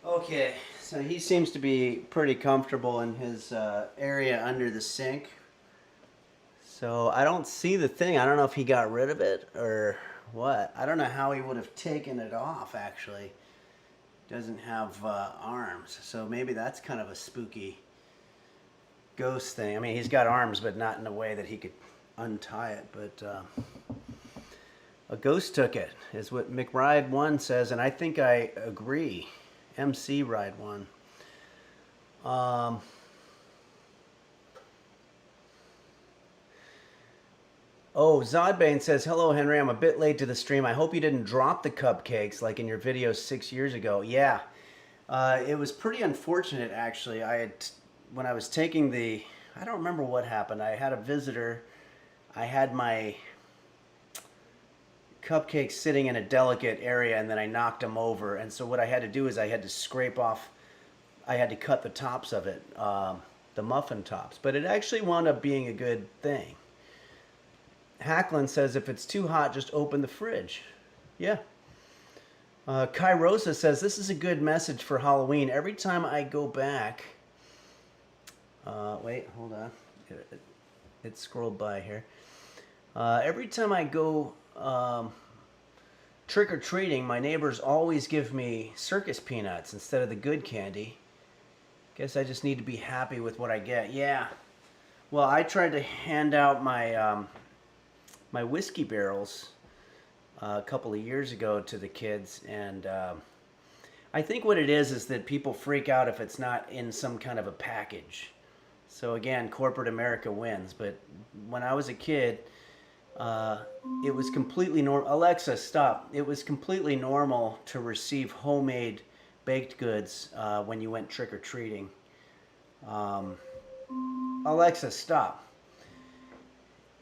Okay, so he seems to be pretty comfortable in his area under the sink. So I don't see the thing. I don't know if he got rid of it or what. I don't know how he would have taken it off, actually. Doesn't have arms, so maybe that's kind of a spooky ghost thing. I mean, he's got arms, but not in a way that he could untie it. But a ghost took it, is what McRide1 says, and I think I agree. MC Ride 1. Oh, Zodbane says, hello, Henry. I'm a bit late to the stream. I hope you didn't drop the cupcakes like in your video 6 years ago. Yeah, it was pretty unfortunate, actually. When I was taking I don't remember what happened. I had a visitor. I had my cupcakes sitting in a delicate area, and then I knocked them over. And so what I had to do is I had to scrape off, I had to cut the tops of it, the muffin tops. But it actually wound up being a good thing. Hacklin says, if it's too hot, just open the fridge. Yeah. Kairosa says, this is a good message for Halloween. Every time I go back... wait, hold on. It scrolled by here. Every time I go trick-or-treating, my neighbors always give me circus peanuts instead of the good candy. Guess I just need to be happy with what I get. Yeah. Well, I tried to hand out my my whiskey barrels a couple of years ago to the kids, and I think what it is that people freak out if it's not in some kind of a package. So again, corporate America wins. But when I was a kid, it was completely normal. Alexa, stop. It was completely normal to receive homemade baked goods when you went trick-or-treating. Alexa, stop.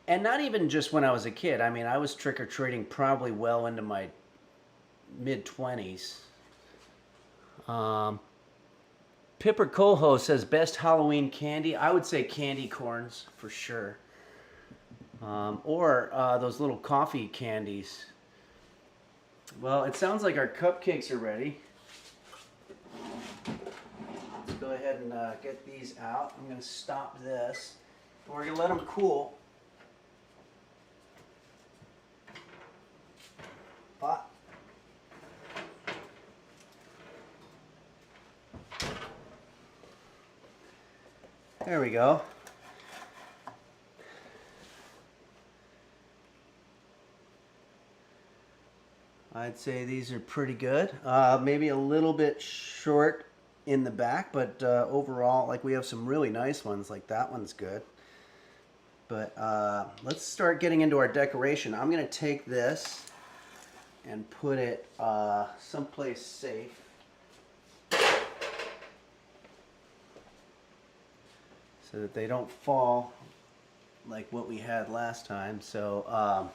And not even just when I was a kid. I mean, I was trick-or-treating probably well into my mid-20s. Pipper Coho says, best Halloween candy. I would say candy corns for sure. Or those little coffee candies. Well, it sounds like our cupcakes are ready. Let's go ahead and get these out. I'm going to stop this. We're going to let them cool. Hot. There we go. I'd say these are pretty good. Maybe a little bit short in the back, but overall, like, we have some really nice ones. Like that one's good. But let's start getting into our decoration. I'm going to take this and put it someplace safe. So that they don't fall like what we had last time. So I'll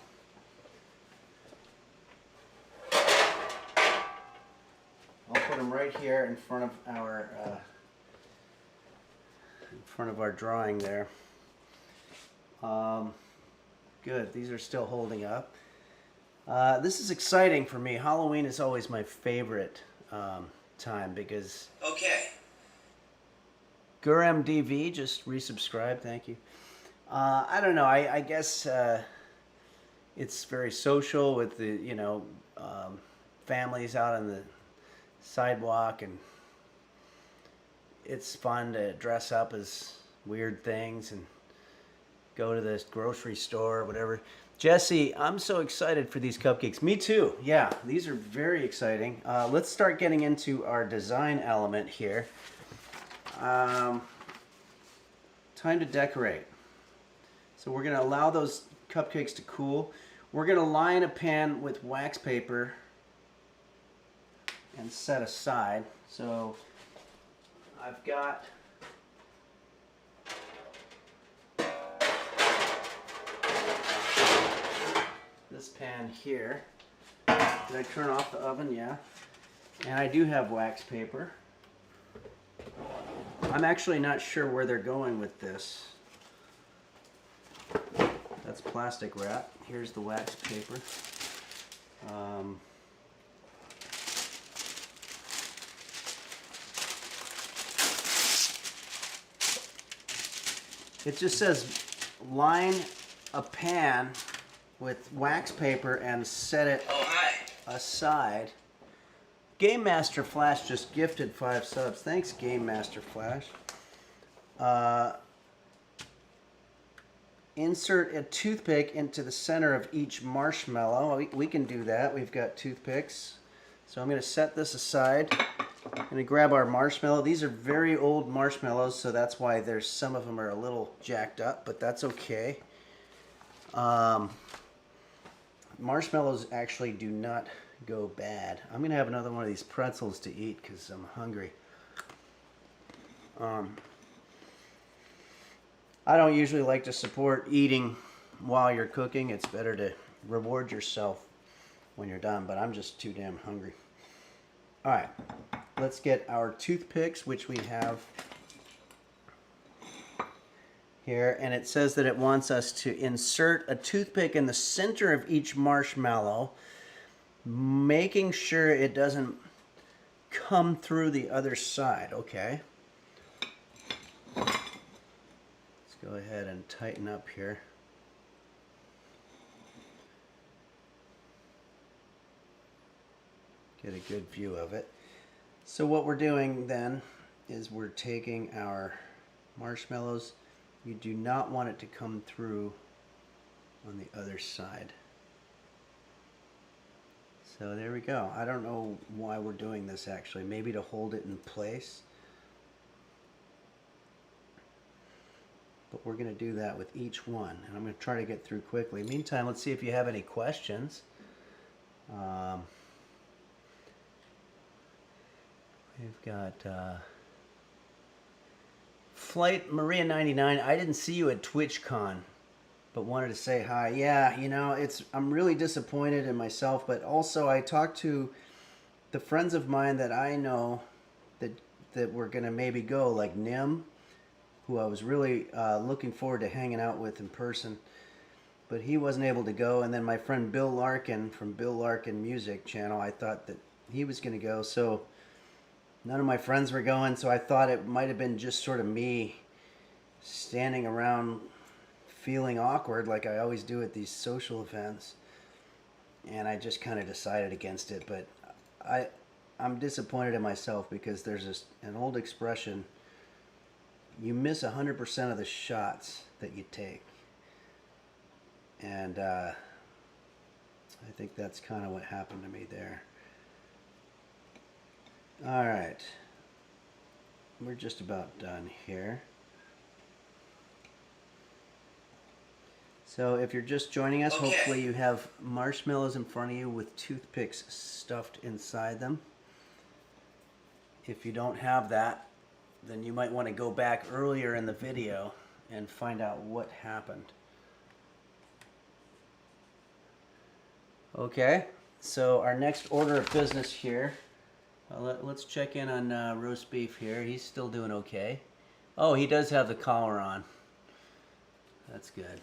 put them right here in front of our drawing there. Good. These are still holding up. This is exciting for me. Halloween is always my favorite time because. Okay. GurMDV just resubscribed. Thank you. I don't know. I guess it's very social with the families out on the sidewalk, and it's fun to dress up as weird things and go to the grocery store or whatever. Jesse, I'm so excited for these cupcakes. Me too. Yeah, these are very exciting. Let's start getting into our design element here. Time to decorate. So we're going to allow those cupcakes to cool. We're going to line a pan with wax paper and set aside. So I've got this pan here. Did I turn off the oven? Yeah. And I do have wax paper. I'm actually not sure where they're going with this. That's plastic wrap. Here's the wax paper. It just says line a pan with wax paper and set it aside. Game Master Flash just gifted 5 subs. Thanks, Game Master Flash. Insert a toothpick into the center of each marshmallow. We can do that. We've got toothpicks. So I'm going to set this aside. I'm going to grab our marshmallow. These are very old marshmallows, so that's why there's some of them are a little jacked up, but that's okay. Marshmallows actually do not go bad. I'm going to have another one of these pretzels to eat because I'm hungry. I don't usually like to support eating while you're cooking. It's better to reward yourself when you're done, but I'm just too damn hungry. All right, let's get our toothpicks, which we have here, and it says that it wants us to insert a toothpick in the center of each marshmallow, making sure it doesn't come through the other side. Okay. Let's go ahead and tighten up here. Get a good view of it. So what we're doing then is we're taking our marshmallows. You do not want it to come through on the other side. So there we go. I don't know why we're doing this actually. Maybe to hold it in place. But we're going to do that with each one. And I'm going to try to get through quickly. Meantime, let's see if you have any questions. We've got Flight Maria 99. I didn't see you at TwitchCon, but wanted to say hi. Yeah, you know, I'm really disappointed in myself, but also I talked to the friends of mine that I know that were gonna maybe go, like Nim, who I was really looking forward to hanging out with in person, but he wasn't able to go. And then my friend Bill Larkin from Bill Larkin Music Channel, I thought that he was gonna go, so none of my friends were going, so I thought it might have been just sort of me standing around feeling awkward like I always do at these social events. And I just kind of decided against it, but I'm disappointed in myself because there's an old expression, you miss 100% of the shots that you take. And I think that's kind of what happened to me there. All right, we're just about done here. So if you're just joining us, okay, hopefully you have marshmallows in front of you with toothpicks stuffed inside them. If you don't have that, then you might want to go back earlier in the video and find out what happened. Okay, so our next order of business here. Let's check in on roast beef here. He's still doing okay. Oh, he does have the collar on. That's good.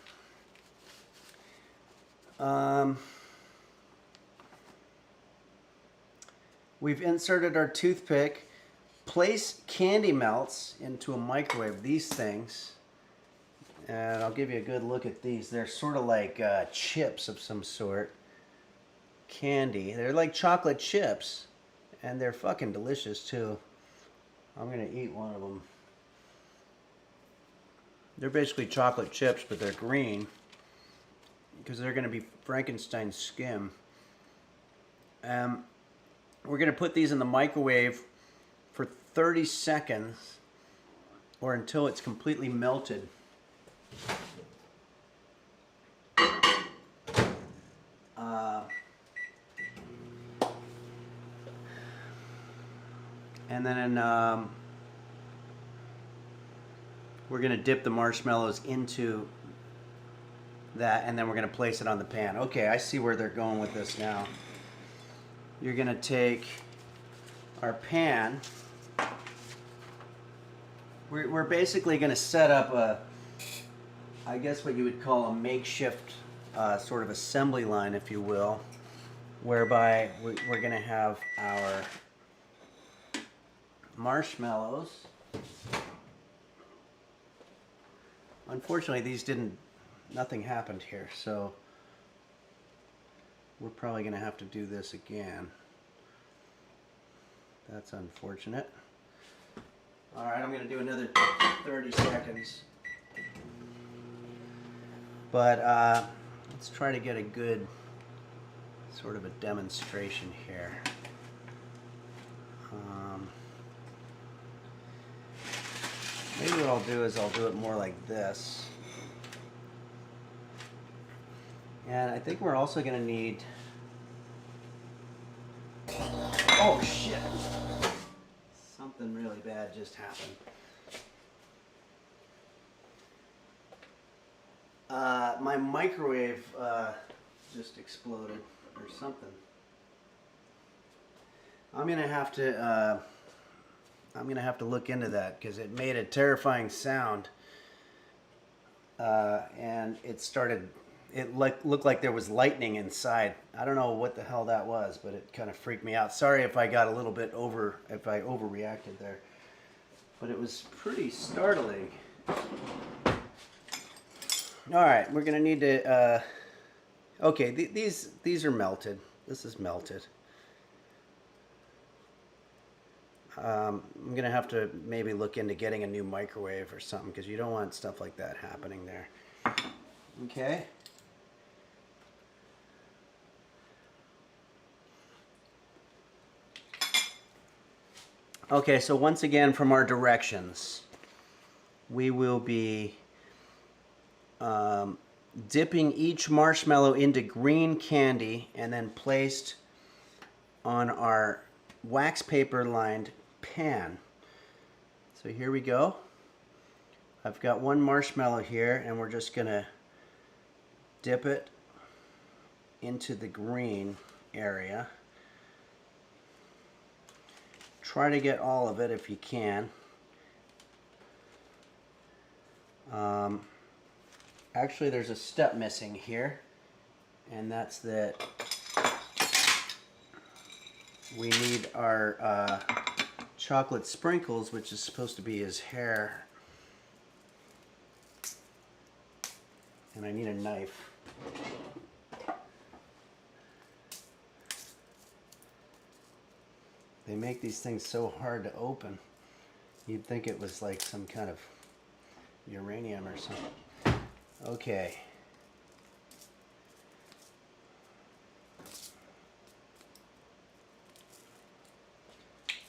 We've inserted our toothpick. Place candy melts into a microwave. These things. And I'll give you a good look at these. They're sort of like chips of some sort. Candy. They're like chocolate chips. And they're fucking delicious too. I'm gonna eat one of them. They're basically chocolate chips, but they're green because they're gonna be Frankenstein skim. We're gonna put these in the microwave for 30 seconds or until it's completely melted. And then we're going to dip the marshmallows into that, and then we're going to place it on the pan. Okay, I see where they're going with this now. You're going to take our pan. We're basically going to set up a, I guess what you would call a makeshift sort of assembly line, if you will, whereby we're going to have our marshmallows. Unfortunately, these nothing happened here, so we're probably going to have to do this again. That's unfortunate. All right, I'm going to do another 30 seconds. But let's try to get a good sort of a demonstration here. Maybe what I'll do is I'll do it more like this. And I think we're also going to need... Oh shit! Something really bad just happened. My microwave just exploded or something. I'm gonna have to look into that because it made a terrifying sound, and it looked like there was lightning inside. I don't know what the hell that was, but it kind of freaked me out. Sorry if I got a little bit if I overreacted there, but it was pretty startling. All right, we're gonna need to. Okay, these are melted. This is melted. I'm gonna have to maybe look into getting a new microwave or something because you don't want stuff like that happening there. Okay. Okay, so once again from our directions, we will be dipping each marshmallow into green candy and then placed on our wax paper lined pan. So here we go. I've got one marshmallow here and we're just gonna dip it into the green area. Try to get all of it if you can. Actually, there's a step missing here, and that's that we need our chocolate sprinkles, which is supposed to be his hair. And I need a knife. They make these things so hard to open. You'd think it was like some kind of uranium or something. Okay.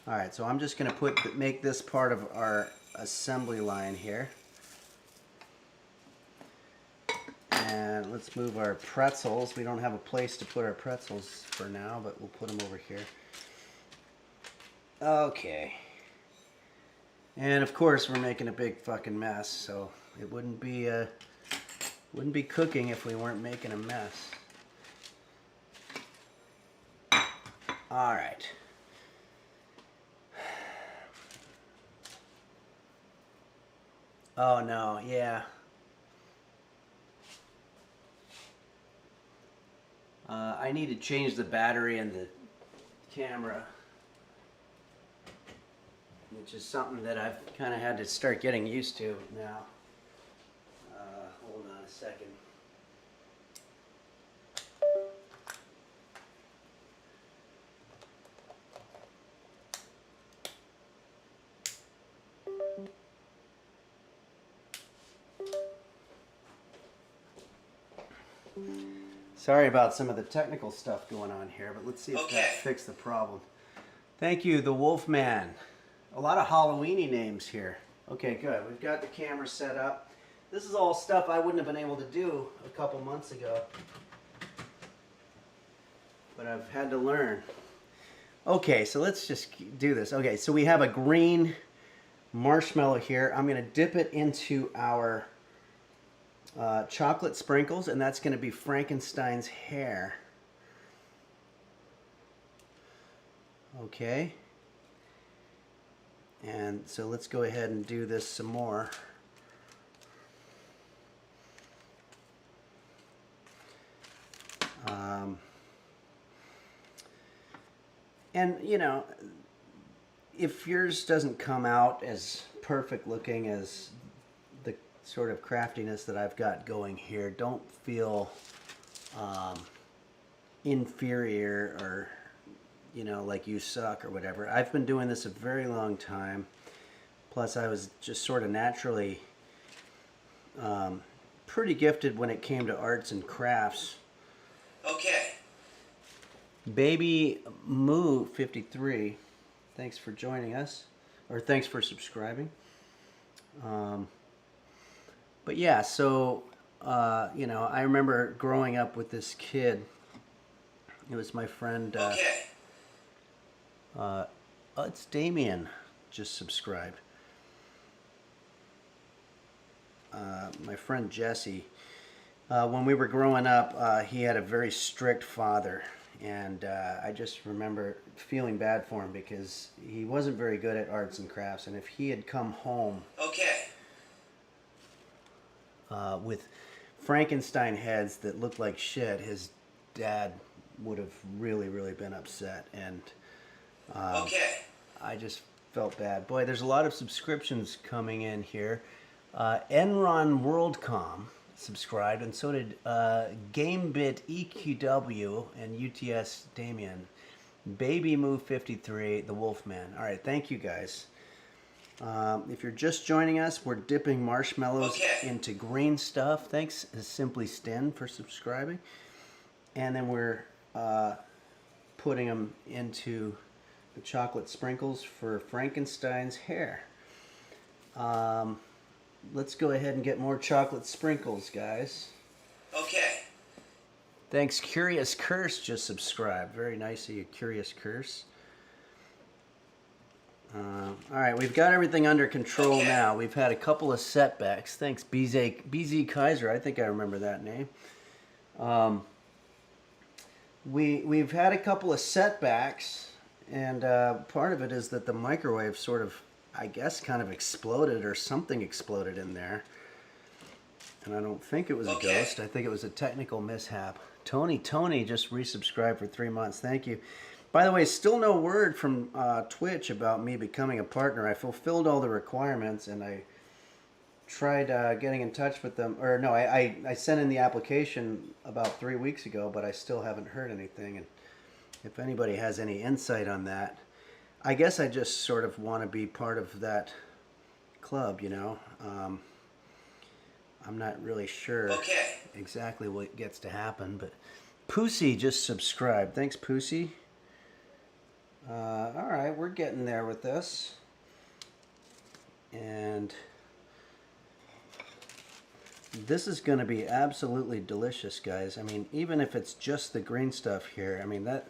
All right, so I'm just going to make this part of our assembly line here. And let's move our pretzels. We don't have a place to put our pretzels for now, but we'll put them over here. Okay. And of course we're making a big fucking mess, so it wouldn't be cooking if we weren't making a mess. All right. Oh no, yeah. I need to change the battery in the camera, which is something that I've kind of had to start getting used to now. Hold on a second. Sorry about some of the technical stuff going on here, but let's see if that fixed the problem. Thank you, the Wolfman. A lot of Halloween-y names here. Okay, good. We've got the camera set up. This is all stuff I wouldn't have been able to do a couple months ago, but I've had to learn. Okay, so let's just do this. Okay, so we have a green marshmallow here. I'm going to dip it into our chocolate sprinkles, and that's going to be Frankenstein's hair. Okay. And so let's go ahead and do this some more. And you know, if yours doesn't come out as perfect looking as the sort of craftiness that I've got going here, don't feel inferior or, you know, like you suck or whatever. I've been doing this a very long time. Plus, I was just sort of naturally pretty gifted when it came to arts and crafts. Okay. Baby Moo 53, thanks for joining us, or thanks for subscribing. But yeah, so you know, I remember growing up with this kid. It was my friend. It's Damien, just subscribed. My friend Jesse. When we were growing up, he had a very strict father. And I just remember feeling bad for him because he wasn't very good at arts and crafts. And if he had come home with Frankenstein heads that looked like shit, his dad would have really, really been upset. And I just felt bad. Boy, there's a lot of subscriptions coming in here. Enron WorldCom subscribed, and so did GameBit EQW and UTS Damien. Baby Move 53, the Wolfman. All right, thank you guys. If you're just joining us, we're dipping marshmallows into green stuff. Thanks, Simply Stin, for subscribing. And then we're putting them into the chocolate sprinkles for Frankenstein's hair. Let's go ahead and get more chocolate sprinkles, guys. Okay. Thanks, Curious Curse just subscribed. Very nice of you, Curious Curse. All right, we've got everything under control now. We've had a couple of setbacks. Thanks, BZ Kaiser. I think I remember that name. We've had a couple of setbacks, and part of it is that the microwave sort of, I guess, kind of exploded, or something exploded in there. And I don't think it was a ghost. I think it was a technical mishap. Tony just resubscribed for 3 months. Thank you. By the way, still no word from Twitch about me becoming a partner. I fulfilled all the requirements, and I tried getting in touch with them. Or no, I sent in the application about 3 weeks ago, but I still haven't heard anything. And if anybody has any insight on that, I guess I just sort of want to be part of that club, you know. I'm not really sure exactly what gets to happen, but Pussy just subscribed. Thanks, Pussy. All right, we're getting there with this. And this is going to be absolutely delicious, guys. I mean, even if it's just the green stuff here, I mean, that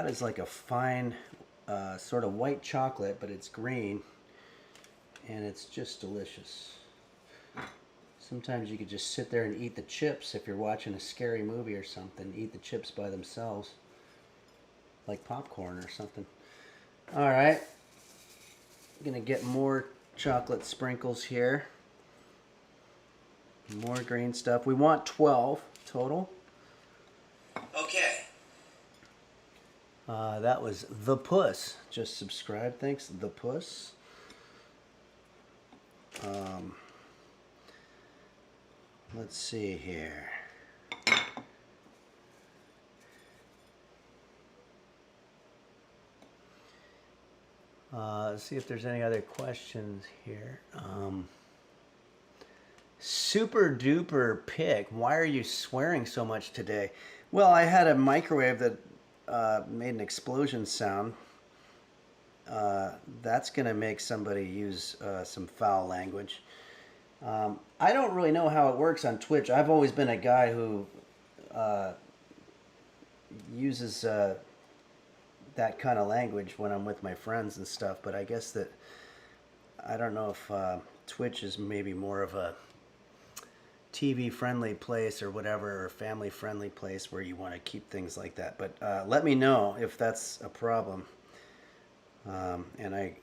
is like a fine sort of white chocolate, but it's green, and it's just delicious. Sometimes you could just sit there and eat the chips if you're watching a scary movie or something. Eat the chips by themselves, like popcorn or something. All right, I'm gonna get more chocolate sprinkles here. More green stuff. We want 12 total. Okay. That was The Puss. Just subscribed. Thanks, The Puss. Let's see here. Let's see if there's any other questions here. Super duper pick. Why are you swearing so much today? Well, I had a microwave that made an explosion sound. that's going to make somebody use some foul language. I don't really know how it works on Twitch. I've always been a guy who uses that kind of language when I'm with my friends and stuff, but I guess that I don't know if Twitch is maybe more of a TV friendly place or whatever, or family friendly place where you want to keep things like that. But let me know if that's a problem, and I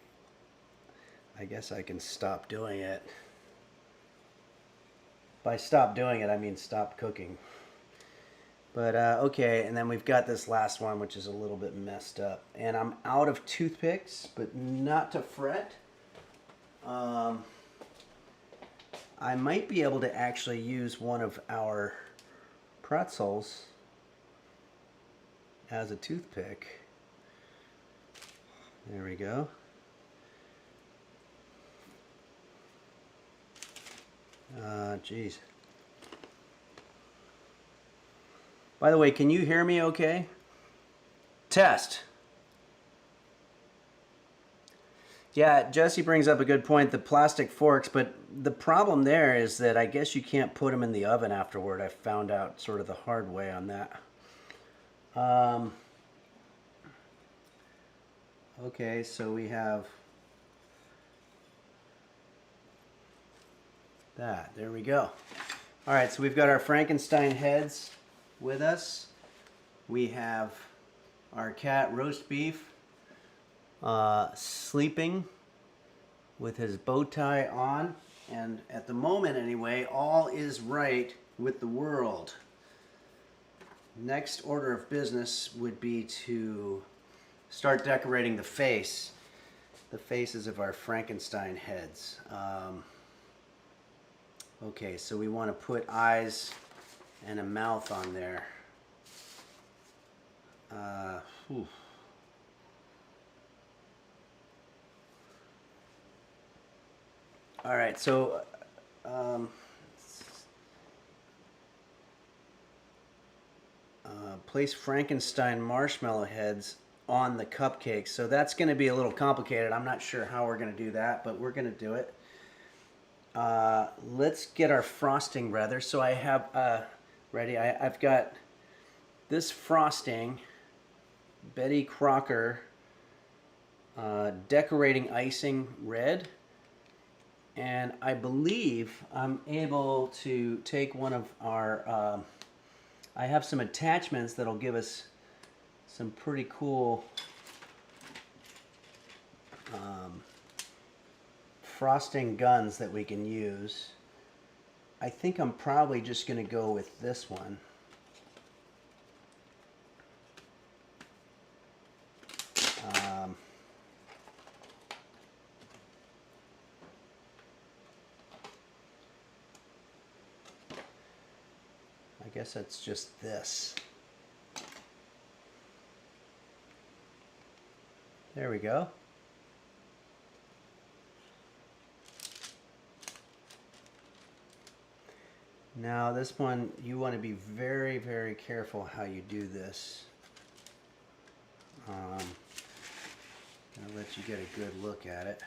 guess I can stop doing it. By stop doing it, I mean stop cooking. But okay, and then we've got this last one, which is a little bit messed up. And I'm out of toothpicks, but not to fret. I might be able to actually use one of our pretzels as a toothpick. There we go. Geez. By the way, can you hear me okay? Test. Yeah, Jesse brings up a good point, the plastic forks, but the problem there is that I guess you can't put them in the oven afterward. I found out sort of the hard way on that. Okay, so we have that. There we go. All right, so we've got our Frankenstein heads with us. We have our cat roast beef sleeping with his bow tie on, and at the moment anyway, all is right with the world. Next order of business would be to start decorating the faces of our Frankenstein heads. Okay, so we want to put eyes and a mouth on there. All right, so place Frankenstein marshmallow heads on the cupcakes. So that's going to be a little complicated. I'm not sure how we're going to do that, but we're going to do it. Let's get our frosting rather. So I have ready. I've got this frosting, Betty Crocker decorating icing red, and I believe I'm able to take one of our I have some attachments that'll give us some pretty cool frosting guns that we can use. I think I'm probably just going to go with this one. I guess that's just this. There we go. Now this one, you want to be very, very careful how you do this. I'll let you get a good look at it.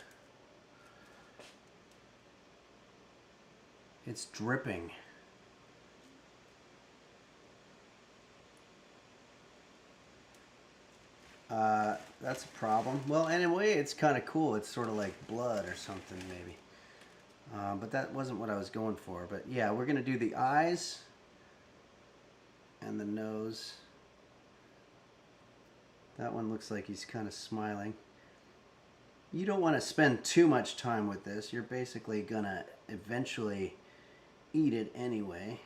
It's dripping. That's a problem. Well, anyway, it's kind of cool. It's sort of like blood or something, maybe. But that wasn't what I was going for. But yeah, we're going to do the eyes and the nose. That one looks like he's kind of smiling. You don't want to spend too much time with this. You're basically going to eventually eat it anyway.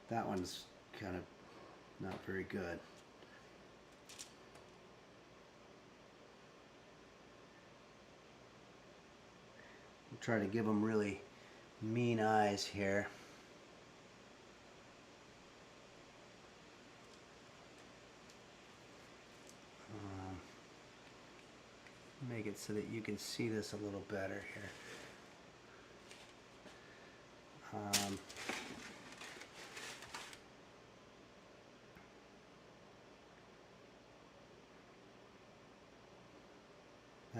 That one's kind of not very good. Try to give them really mean eyes here. Make it so that you can see this a little better here.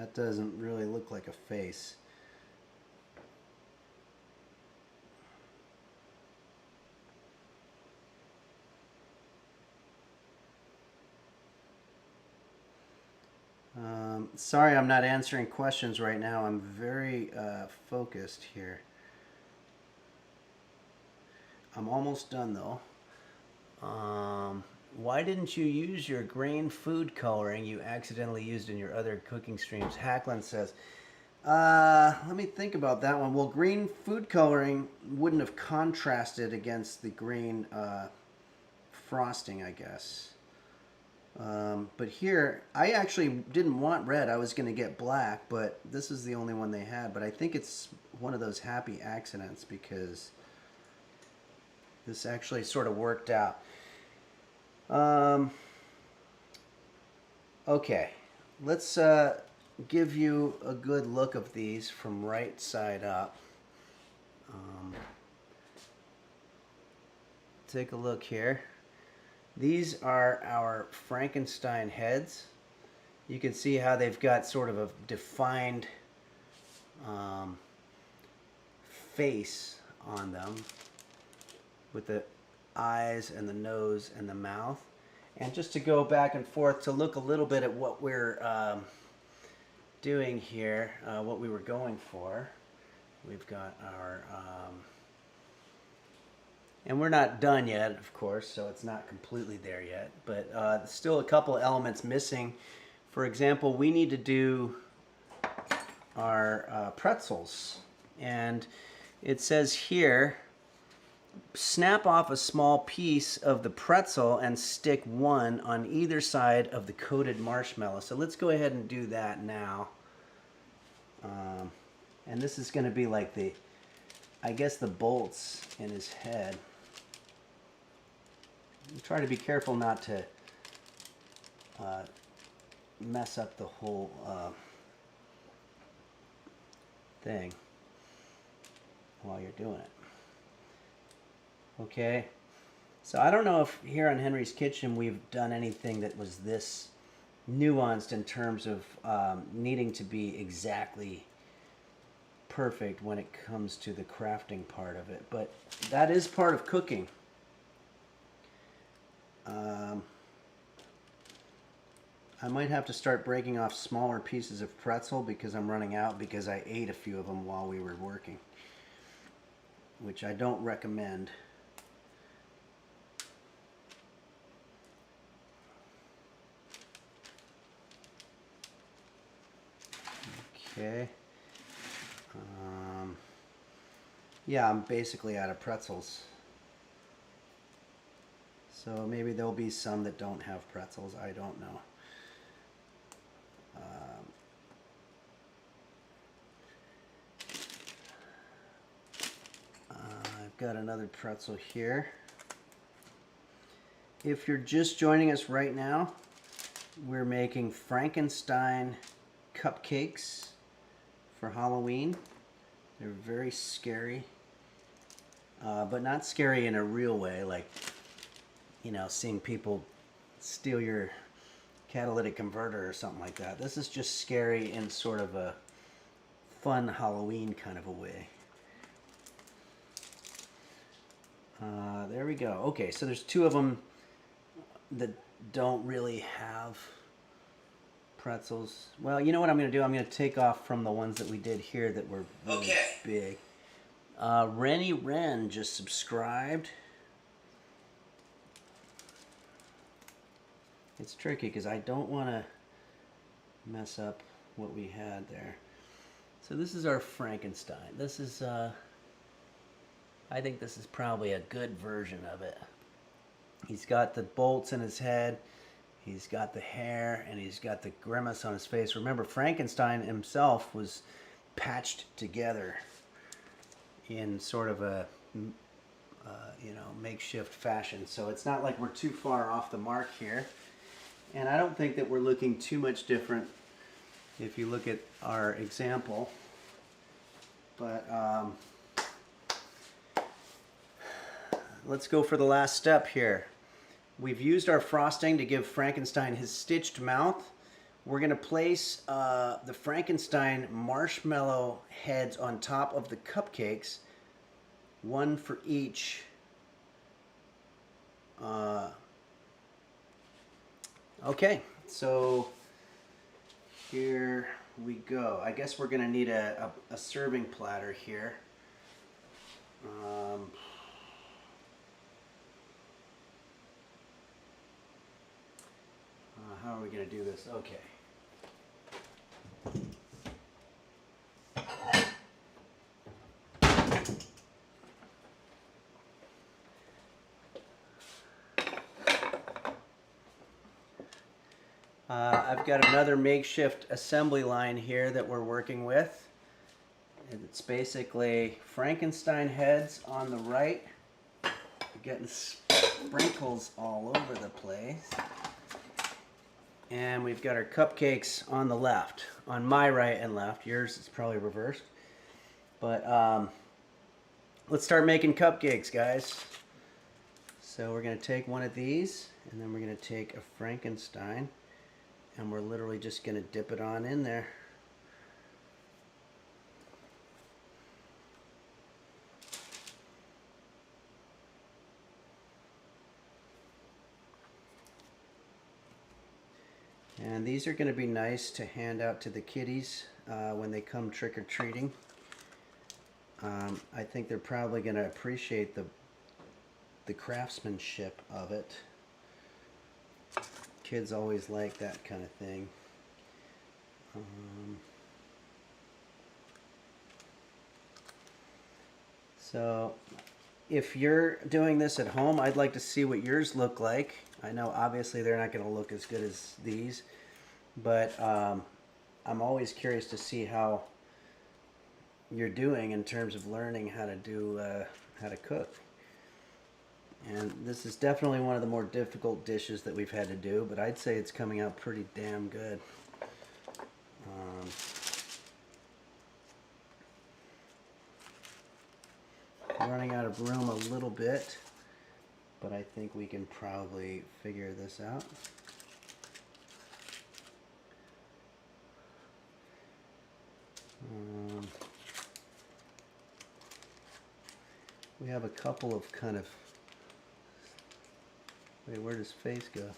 That doesn't really look like a face. Sorry I'm not answering questions right now. I'm very focused here. I'm almost done though. Why didn't you use your grain food coloring you accidentally used in your other cooking streams? Hacklin says, let me think about that one. Well, green food coloring wouldn't have contrasted against the green frosting, I guess. But here, I actually didn't want red. I was going to get black, but this is the only one they had. But I think it's one of those happy accidents because this actually sort of worked out. Okay, let's give you a good look of these from right side up. Take a look here. These are our Frankenstein heads. You can see how they've got sort of a defined face on them with the eyes and the nose and the mouth. And just to go back and forth to look a little bit at what we're doing here, what we were going for. We've got our, and we're not done yet, of course, so it's not completely there yet, but still a couple elements missing. For example, we need to do our pretzels, and it says here, snap off a small piece of the pretzel and stick one on either side of the coated marshmallow. So let's go ahead and do that now. And this is going to be like the, I guess, the bolts in his head. Try to be careful not to mess up the whole thing while you're doing it. Okay, so I don't know if here on Henry's Kitchen we've done anything that was this nuanced in terms of needing to be exactly perfect when it comes to the crafting part of it, but that is part of cooking. I might have to start breaking off smaller pieces of pretzel because I'm running out, because I ate a few of them while we were working, which I don't recommend. Okay. Yeah, I'm basically out of pretzels. So maybe there'll be some that don't have pretzels. I don't know. I've got another pretzel here. If you're just joining us right now, we're making Frankenstein cupcakes for Halloween. They're very scary, but not scary in a real way, like, you know, seeing people steal your catalytic converter or something like that. This is just scary in sort of a fun Halloween kind of a way. There we go. Okay, so there's two of them that don't really have pretzels. Well, you know what I'm going to do? I'm going to take off from the ones that we did here that were really big. Rennie Wren just subscribed. It's tricky because I don't want to mess up what we had there. So this is our Frankenstein. This is, I think this is probably a good version of it. He's got the bolts in his head. He's got the hair, and he's got the grimace on his face. Remember, Frankenstein himself was patched together in sort of a, you know, makeshift fashion. So it's not like we're too far off the mark here. And I don't think that we're looking too much different if you look at our example. But let's go for the last step here. We've used our frosting to give Frankenstein his stitched mouth. We're going to place the Frankenstein marshmallow heads on top of the cupcakes, one for each. Okay, so here we go. I guess we're going to need a serving platter here. How are we going to do this? Okay. I've got another makeshift assembly line here that we're working with. It's basically Frankenstein heads on the right. We're getting sprinkles all over the place. And we've got our cupcakes on the left, on my right and left. Yours is probably reversed. But let's start making cupcakes, guys. So we're going to take one of these, and then we're going to take a Frankenstein, and we're literally just going to dip it on in there. And these are going to be nice to hand out to the kiddies when they come trick-or-treating. I think they're probably going to appreciate the craftsmanship of it. Kids always like that kind of thing. So if you're doing this at home, I'd like to see what yours look like. I know obviously they're not going to look as good as these, but I'm always curious to see how you're doing in terms of learning how to do how to cook. And this is definitely one of the more difficult dishes that we've had to do, but I'd say it's coming out pretty damn good. Running out of room a little bit, but I think we can probably figure this out. We have a couple of kind of... Wait, where does face go?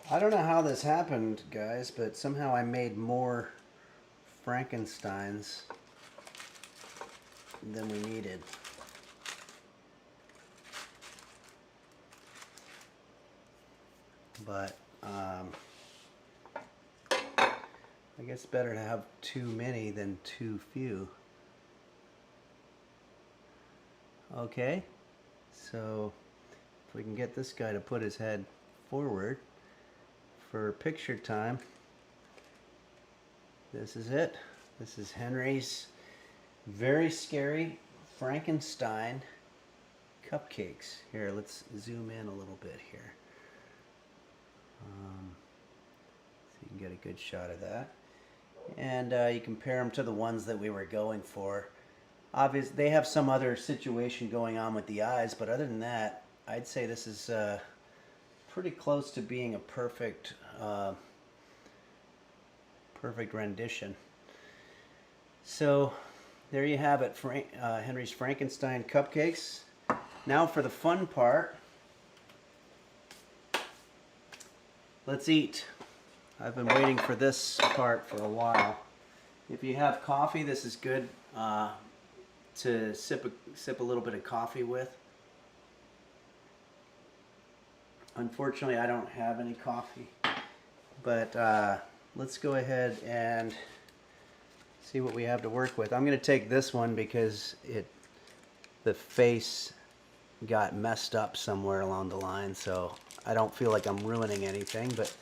I don't know how this happened, guys, but somehow I made more Frankensteins than we needed. But I guess it's better to have too many than too few. Okay, so if we can get this guy to put his head forward for picture time. This is it. This is Henry's very scary Frankenstein cupcakes. Here, let's zoom in a little bit here. So you can get a good shot of that. And you compare them to the ones that we were going for. Obviously, they have some other situation going on with the eyes, but other than that, I'd say this is pretty close to being a perfect perfect rendition. So there you have it, Henry's Frankenstein cupcakes. Now for the fun part. Let's eat. I've been waiting for this part for a while. If you have coffee, this is good to sip a little bit of coffee with. Unfortunately, I don't have any coffee, but let's go ahead and see what we have to work with. I'm going to take this one because the face got messed up somewhere along the line, so I don't feel like I'm ruining anything, but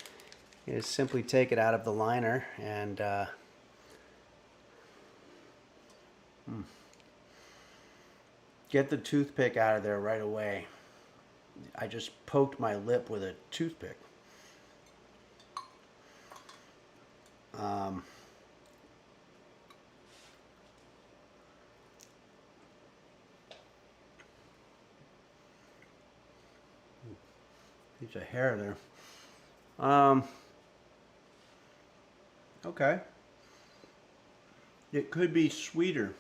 you just simply take it out of the liner and get the toothpick out of there right away. I just poked my lip with a toothpick. Piece of hair there. Okay. It could be sweeter.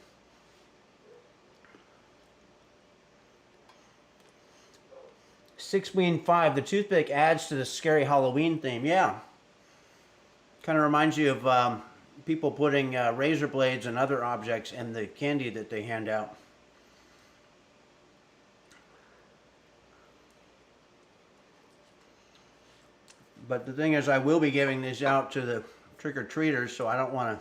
$6.5. The toothpick adds to the scary Halloween theme. Yeah. Kind of reminds you of people putting razor blades and other objects in the candy that they hand out. But the thing is, I will be giving these out to the trick-or-treaters, so I don't want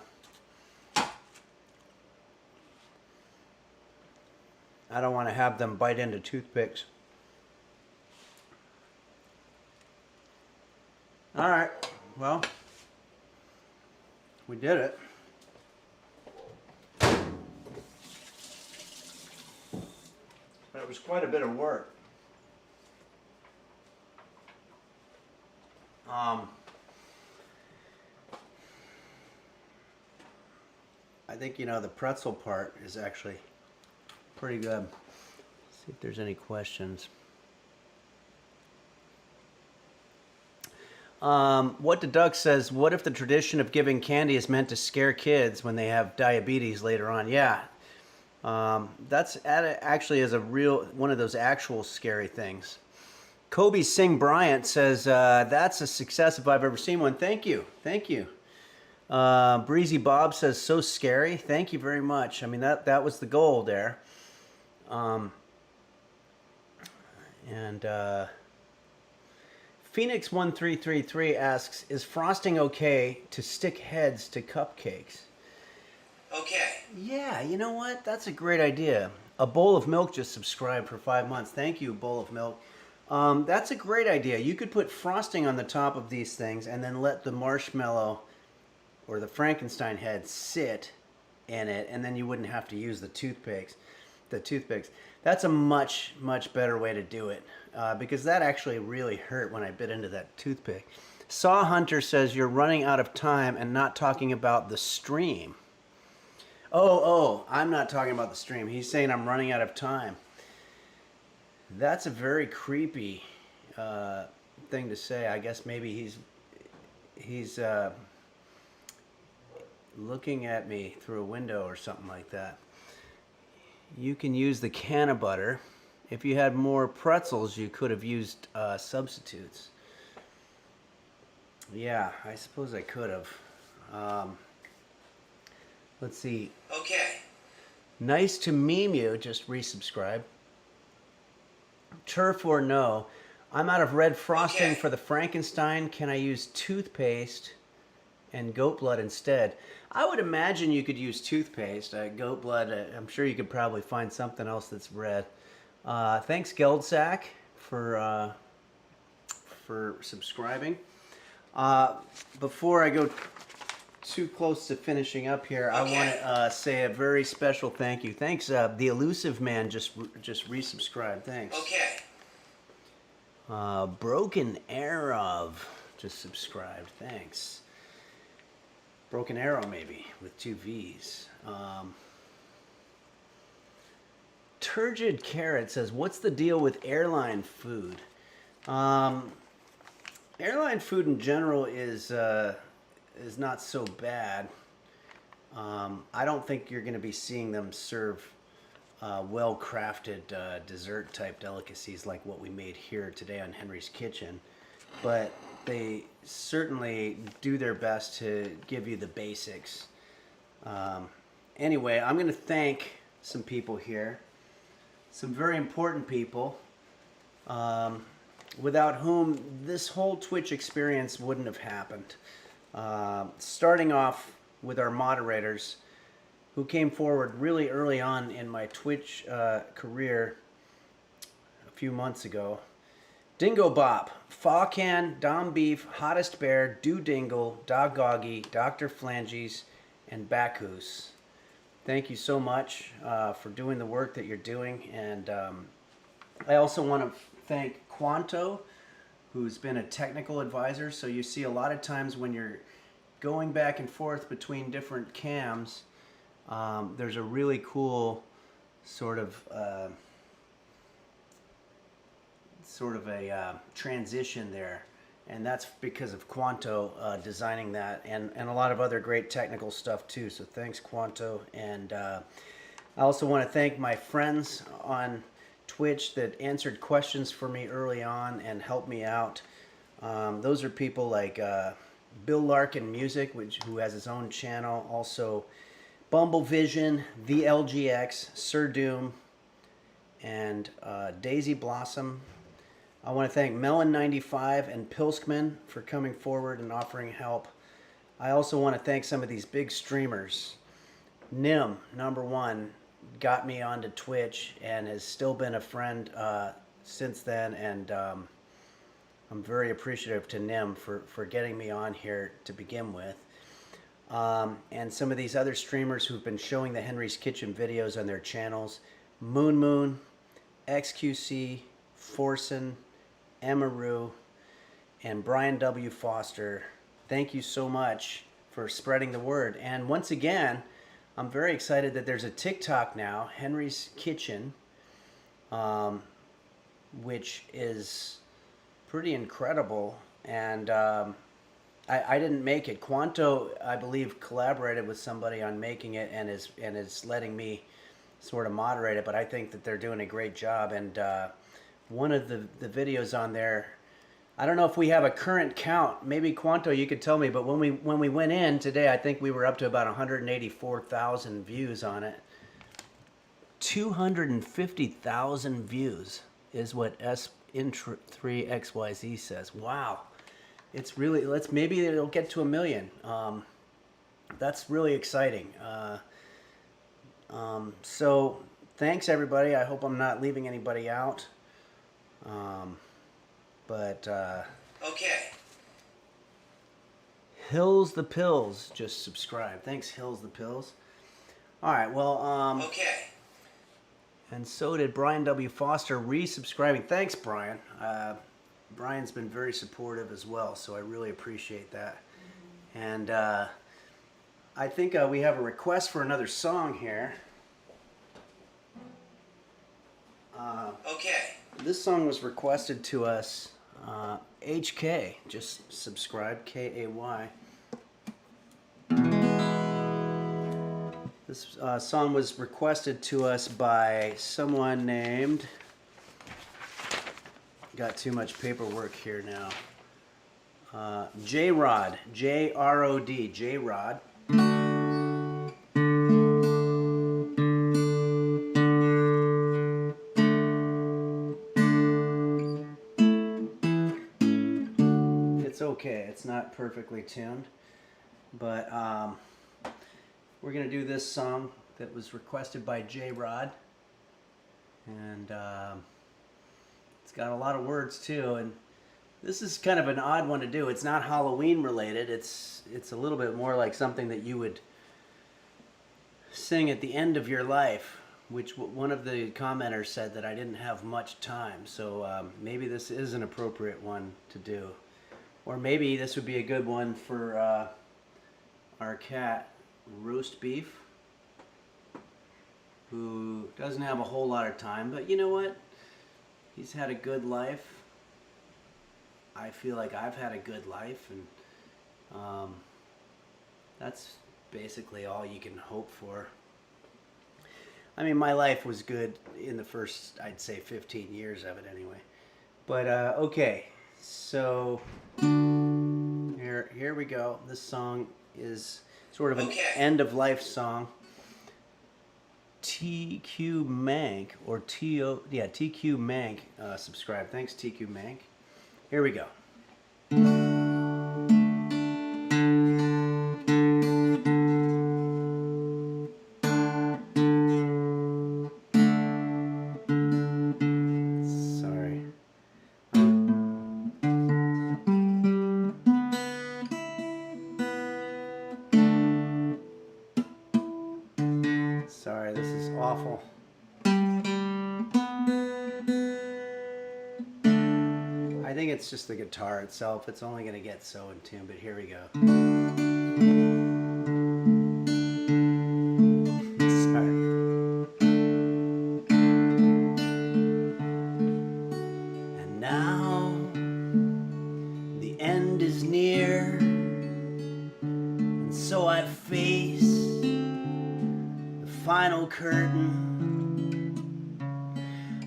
to have them bite into toothpicks. All right, well, we did it. But it was quite a bit of work. I think, you know, the pretzel part is actually pretty good. Let's see if there's any questions. What the Duck says, what if the tradition of giving candy is meant to scare kids when they have diabetes later on? Yeah. That's actually is a real one of those actual scary things. Kobe Singh Bryant says, that's a success if I've ever seen one. Thank you. Thank you. Breezy Bob says, so scary. Thank you very much. I mean, that was the goal there. Phoenix1333 asks, is frosting okay to stick heads to cupcakes? Okay. Yeah, you know what? That's a great idea. A Bowl of Milk just subscribed for 5 months. Thank you, Bowl of Milk. That's a great idea. You could put frosting on the top of these things and then let the marshmallow or the Frankenstein head sit in it, and then you wouldn't have to use the toothpicks. That's a much, much better way to do it, because that actually really hurt when I bit into that toothpick. Saw Hunter says you're running out of time and not talking about the stream. Oh, I'm not talking about the stream. He's saying I'm running out of time. That's a very creepy thing to say. I guess maybe he's looking at me through a window or something like that. You can use the can of butter. If you had more pretzels, you could have used substitutes. Yeah, I suppose I could have. Let's see. Okay. Nice to meme you. Just resubscribe. Turf or no. I'm out of red frosting for the Frankenstein. Can I use toothpaste and goat blood instead? I would imagine you could use toothpaste. Goat blood, I'm sure you could probably find something else that's red. Thanks, Geldsack, for subscribing. Before I go too close to finishing up here, I want to say a very special thank you. Thanks, the Elusive Man just resubscribed. Thanks. Okay. Broken Arrow just subscribed. Thanks. Broken Arrow, maybe, with 2 V's. Turgid Carrot says, what's the deal with airline food? Airline food in general is not so bad. I don't think you're going to be seeing them serve well-crafted dessert-type delicacies like what we made here today on Henry's Kitchen. But they certainly do their best to give you the basics. Anyway, I'm going to thank some people here. Some very important people. Without whom this whole Twitch experience wouldn't have happened. Starting off with our moderators, who came forward really early on in my Twitch career a few months ago. Dingo Bop, Fawcan, Dom Beef, Hottest Bear, Do Dingle, Dog Goggy, Dr. Flanges, and Bacchus. Thank you so much for doing the work that you're doing. And I also want to thank Quanto, who's been a technical advisor. So you see a lot of times when you're going back and forth between different cams, there's a really cool sort of sort of a transition there. And that's because of Quanto designing that, and a lot of other great technical stuff too. So thanks, Quanto. And I also want to thank my friends on Twitch that answered questions for me early on and helped me out. Those are people like Bill Larkin Music, who has his own channel. Also, Bumblevision, VLGX, Sir Doom, and Daisy Blossom. I want to thank Melon95 and Pilskman for coming forward and offering help. I also want to thank some of these big streamers. Nim, #1, got me onto Twitch and has still been a friend since then, and I'm very appreciative to Nim for getting me on here to begin with. And some of these other streamers who've been showing the Henry's Kitchen videos on their channels: Moon, XQC, Forsen, Emaru, and Brian W. Foster. Thank you so much for spreading the word. And once again, I'm very excited that there's a TikTok now, Henry's Kitchen, which is pretty incredible. And I didn't make it. Quanto, I believe, collaborated with somebody on making it and is letting me sort of moderate it, but I think that they're doing a great job. And one of the videos on there, I don't know if we have a current count. Maybe Quanto, you could tell me, but when we went in today, I think we were up to about 184,000 views on it. 250,000 views is what S3XYZ says. Wow. It's really, maybe it'll get to 1 million. That's really exciting. So thanks everybody. I hope I'm not leaving anybody out. Okay. Hills the Pills just subscribed. Thanks, Hills the Pills. All right, well, okay. And so did Brian W. Foster resubscribing. Thanks, Brian. Brian's been very supportive as well, so I really appreciate that. And I think we have a request for another song here. Okay. This song was requested to us. HK just subscribed, K-A-Y. This song was requested to us by someone named... Got too much paperwork here now. J-Rod, J-R-O-D, J-Rod. It's okay, it's not perfectly tuned, but we're gonna do this song that was requested by J-Rod, and it's got a lot of words too, and this is kind of an odd one to do. It's not Halloween related. It's a little bit more like something that you would sing at the end of your life, which one of the commenters said that I didn't have much time. So maybe this is an appropriate one to do. Or maybe this would be a good one for our cat, Roast Beef, who doesn't have a whole lot of time, but you know what? He's had a good life. I feel like I've had a good life, and that's basically all you can hope for. I mean, my life was good in the first, I'd say, 15 years of it anyway. But, okay, so here we go. This song is sort of an end-of-life song. TQ Mank, or TQ Mank, subscribe. Thanks, TQ Mank. Here we go. Sorry. Sorry, this is awful. I think it's just the guitar itself. It's only going to get so in tune, but here we go. Sorry. And now is near, and so I face the final curtain.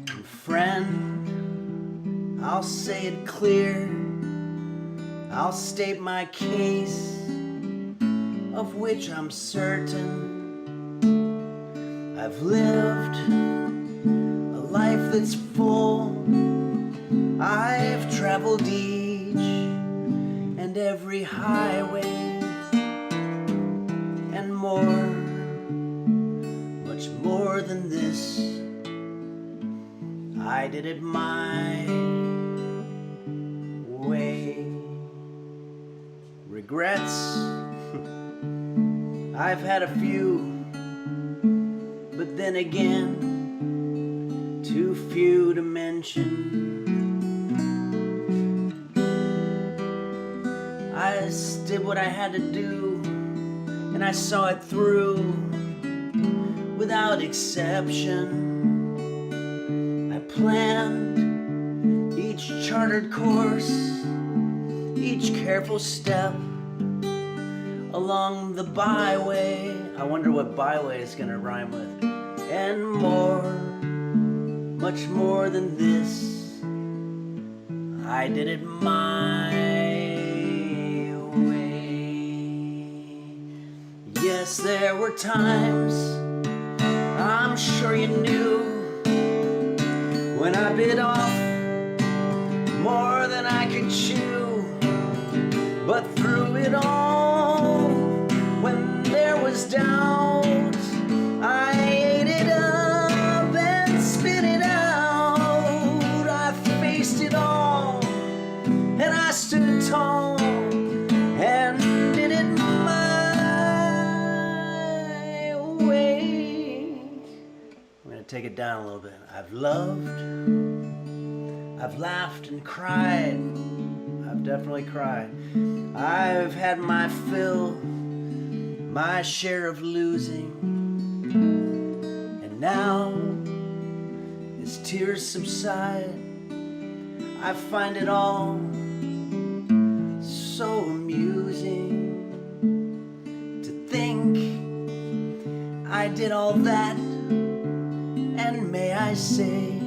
And friend, I'll say it clear, I'll state my case, of which I'm certain. I've lived a life that's full. I've traveled each and every highway and more, much more than this. I did it my way. Regrets, I've had a few, but then again, too few to mention. I just did what I had to do, and I saw it through without exception. I planned each chartered course, each careful step along the byway. I wonder what byway is gonna rhyme with. And more, much more than this, I did it my way. Yes, there were times, I'm sure you knew, when I bit off more than I could chew. But through it all, when there was doubt, I ate it up and spit it out. I faced it all, and I stood tall and did it my way. I'm gonna take it down a little bit. I've loved, I've laughed and cried. I've definitely cried. I've had my fill, my share of losing. And now, as tears subside, I find it all so amusing to think I did all that, and may I say,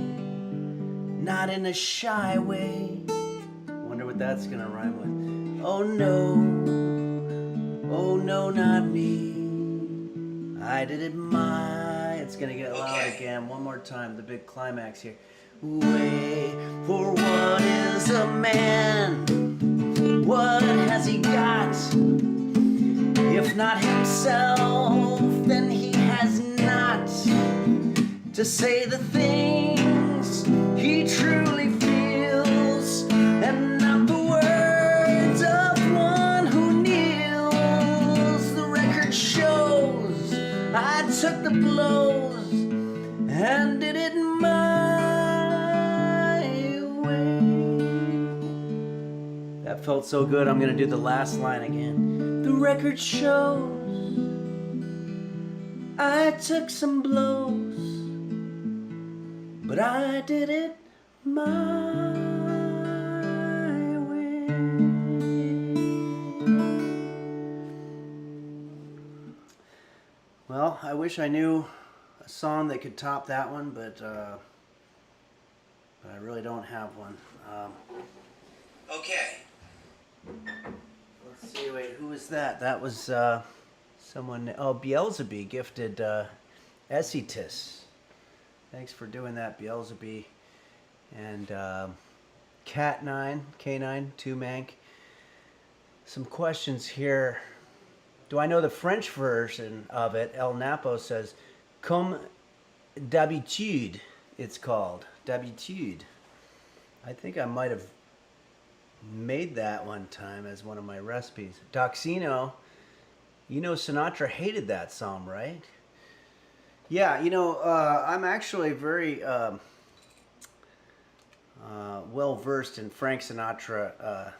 not in a shy way. Wonder what that's gonna rhyme with. Oh no, not me. I did it my. It's gonna get loud again. One more time, the big climax here. Way, for what is a man? What has he got? If not himself, then he has not to say the things he truly feels, and not the words of one who kneels. The record shows I took the blows and did it my way. That felt so good, I'm gonna do the last line again. The record shows I took some blows, but I did it my way. Well, I wish I knew a song that could top that one, but I really don't have one. Okay. Let's see, wait, who was that? That was someone, oh, Beelzebub gifted Esitis. Thanks for doing that, Beelzebub. And Cat9, K9, 2Mank. Some questions here. Do I know the French version of it? El Napo says, comme d'habitude, it's called. D'habitude. I think I might have made that one time as one of my recipes. Doxino, you know Sinatra hated that song, right? Yeah, you know, I'm actually very well versed in Frank Sinatra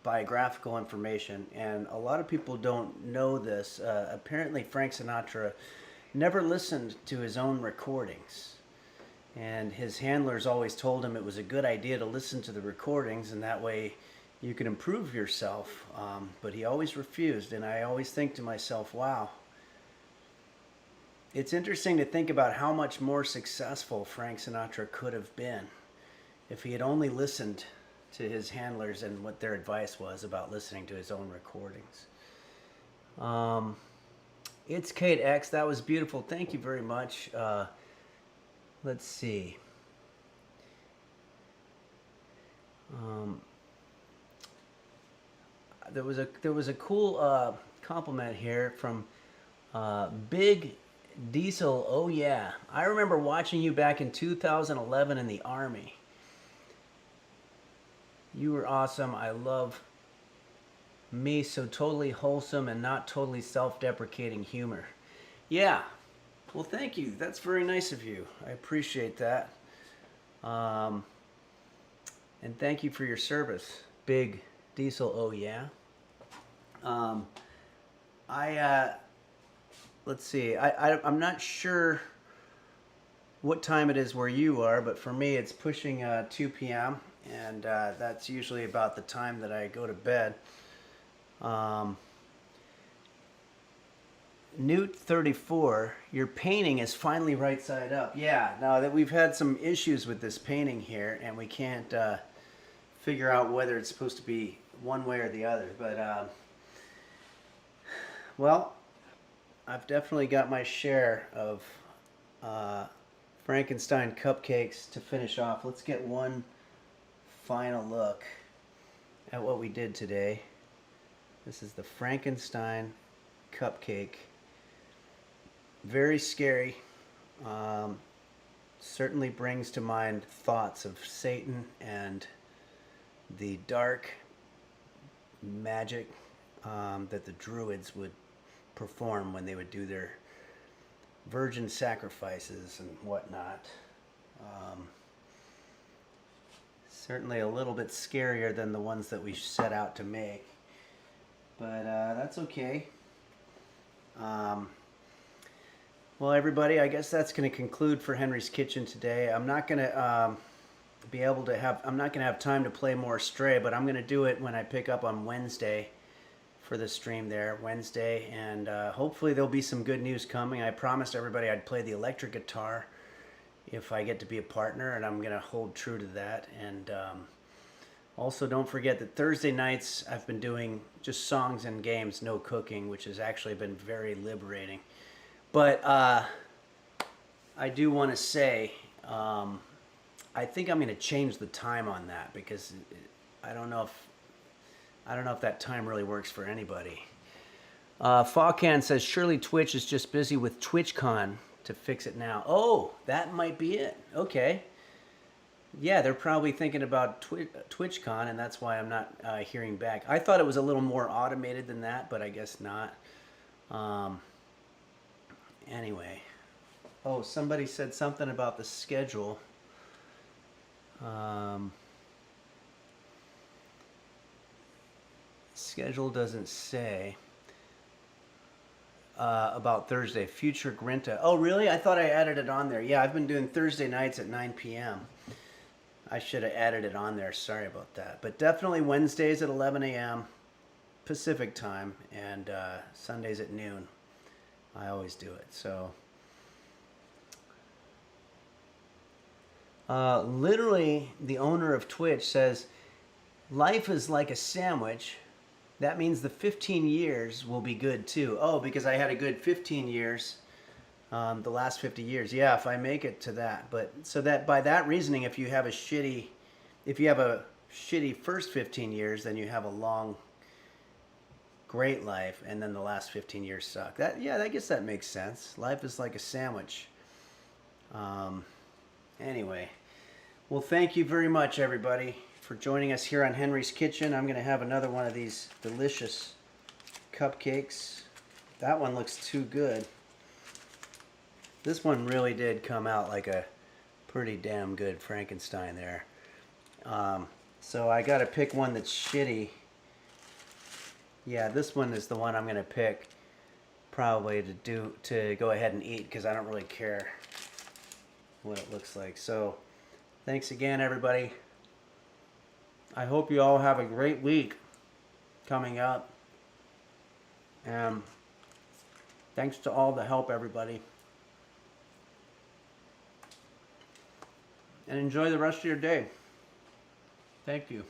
biographical information, and a lot of people don't know this. Apparently Frank Sinatra never listened to his own recordings, and his handlers always told him it was a good idea to listen to the recordings, and that way you can improve yourself. But he always refused, and I always think to myself, wow. It's interesting to think about how much more successful Frank Sinatra could have been if he had only listened to his handlers and what their advice was about listening to his own recordings. It's Kate X. That was beautiful. Thank you very much. Let's see. There was a cool compliment here from Big Diesel. Oh yeah, I remember watching you back in 2011 in the Army. You were awesome. I love me so totally wholesome and not totally self-deprecating humor. Yeah. Well, thank you. That's very nice of you. I appreciate that. And thank you for your service, Big Diesel. Oh yeah. Let's see. I'm not sure what time it is where you are, but for me it's pushing 2 p.m. and that's usually about the time that I go to bed. Newt 34, your painting is finally right side up. Yeah, now that we've had some issues with this painting here, and we can't figure out whether it's supposed to be one way or the other. But well, I've definitely got my share of Frankenstein cupcakes to finish off. Let's get one final look at what we did today. This is the Frankenstein cupcake. Very scary. Certainly brings to mind thoughts of Satan and the dark magic that the Druids would perform when they would do their virgin sacrifices and whatnot. Certainly a little bit scarier than the ones that we set out to make, but that's okay. Well, everybody, I guess that's going to conclude for Henry's Kitchen today. I'm not going to I'm not going to have time to play more Stray, but I'm going to do it when I pick up on Wednesday for the stream there, Wednesday, and hopefully there'll be some good news coming. I promised everybody I'd play the electric guitar if I get to be a partner, and I'm going to hold true to that. And also don't forget that Thursday nights I've been doing just songs and games, no cooking, which has actually been very liberating. But I do want to say, I think I'm going to change the time on that because I don't know if that time really works for anybody. Fawcan says Surely Twitch is just busy with TwitchCon to fix it now. Oh, that might be it. Okay. Yeah, they're probably thinking about TwitchCon, and that's why I'm not hearing back. I thought it was a little more automated than that, but I guess not. Anyway. Oh, somebody said something about the schedule. Schedule doesn't say about Thursday. Future Grinta. Oh, really? I thought I added it on there. Yeah, I've been doing Thursday nights at 9 p.m. I should have added it on there. Sorry about that. But definitely Wednesdays at 11 a.m. Pacific time and Sundays at noon. I always do it. So literally the owner of Twitch says life is like a sandwich. That means the 15 years will be good too. Oh, because I had a good 15 years the last 50 years. Yeah, if I make it to that. But so that by that reasoning, if you have a shitty first 15 years, then you have a long great life, and then the last 15 years suck. I guess that makes sense. Life is like a sandwich. Anyway, well, thank you very much, everybody, for joining us here on Henry's Kitchen. I'm going to have another one of these delicious cupcakes. That one looks too good. This one really did come out like a pretty damn good Frankenstein there. So I got to pick one that's shitty. Yeah, this one is the one I'm going to pick probably to go ahead and eat because I don't really care what it looks like. So thanks again, everybody. I hope you all have a great week coming up. And thanks to all the help, everybody. And enjoy the rest of your day. Thank you.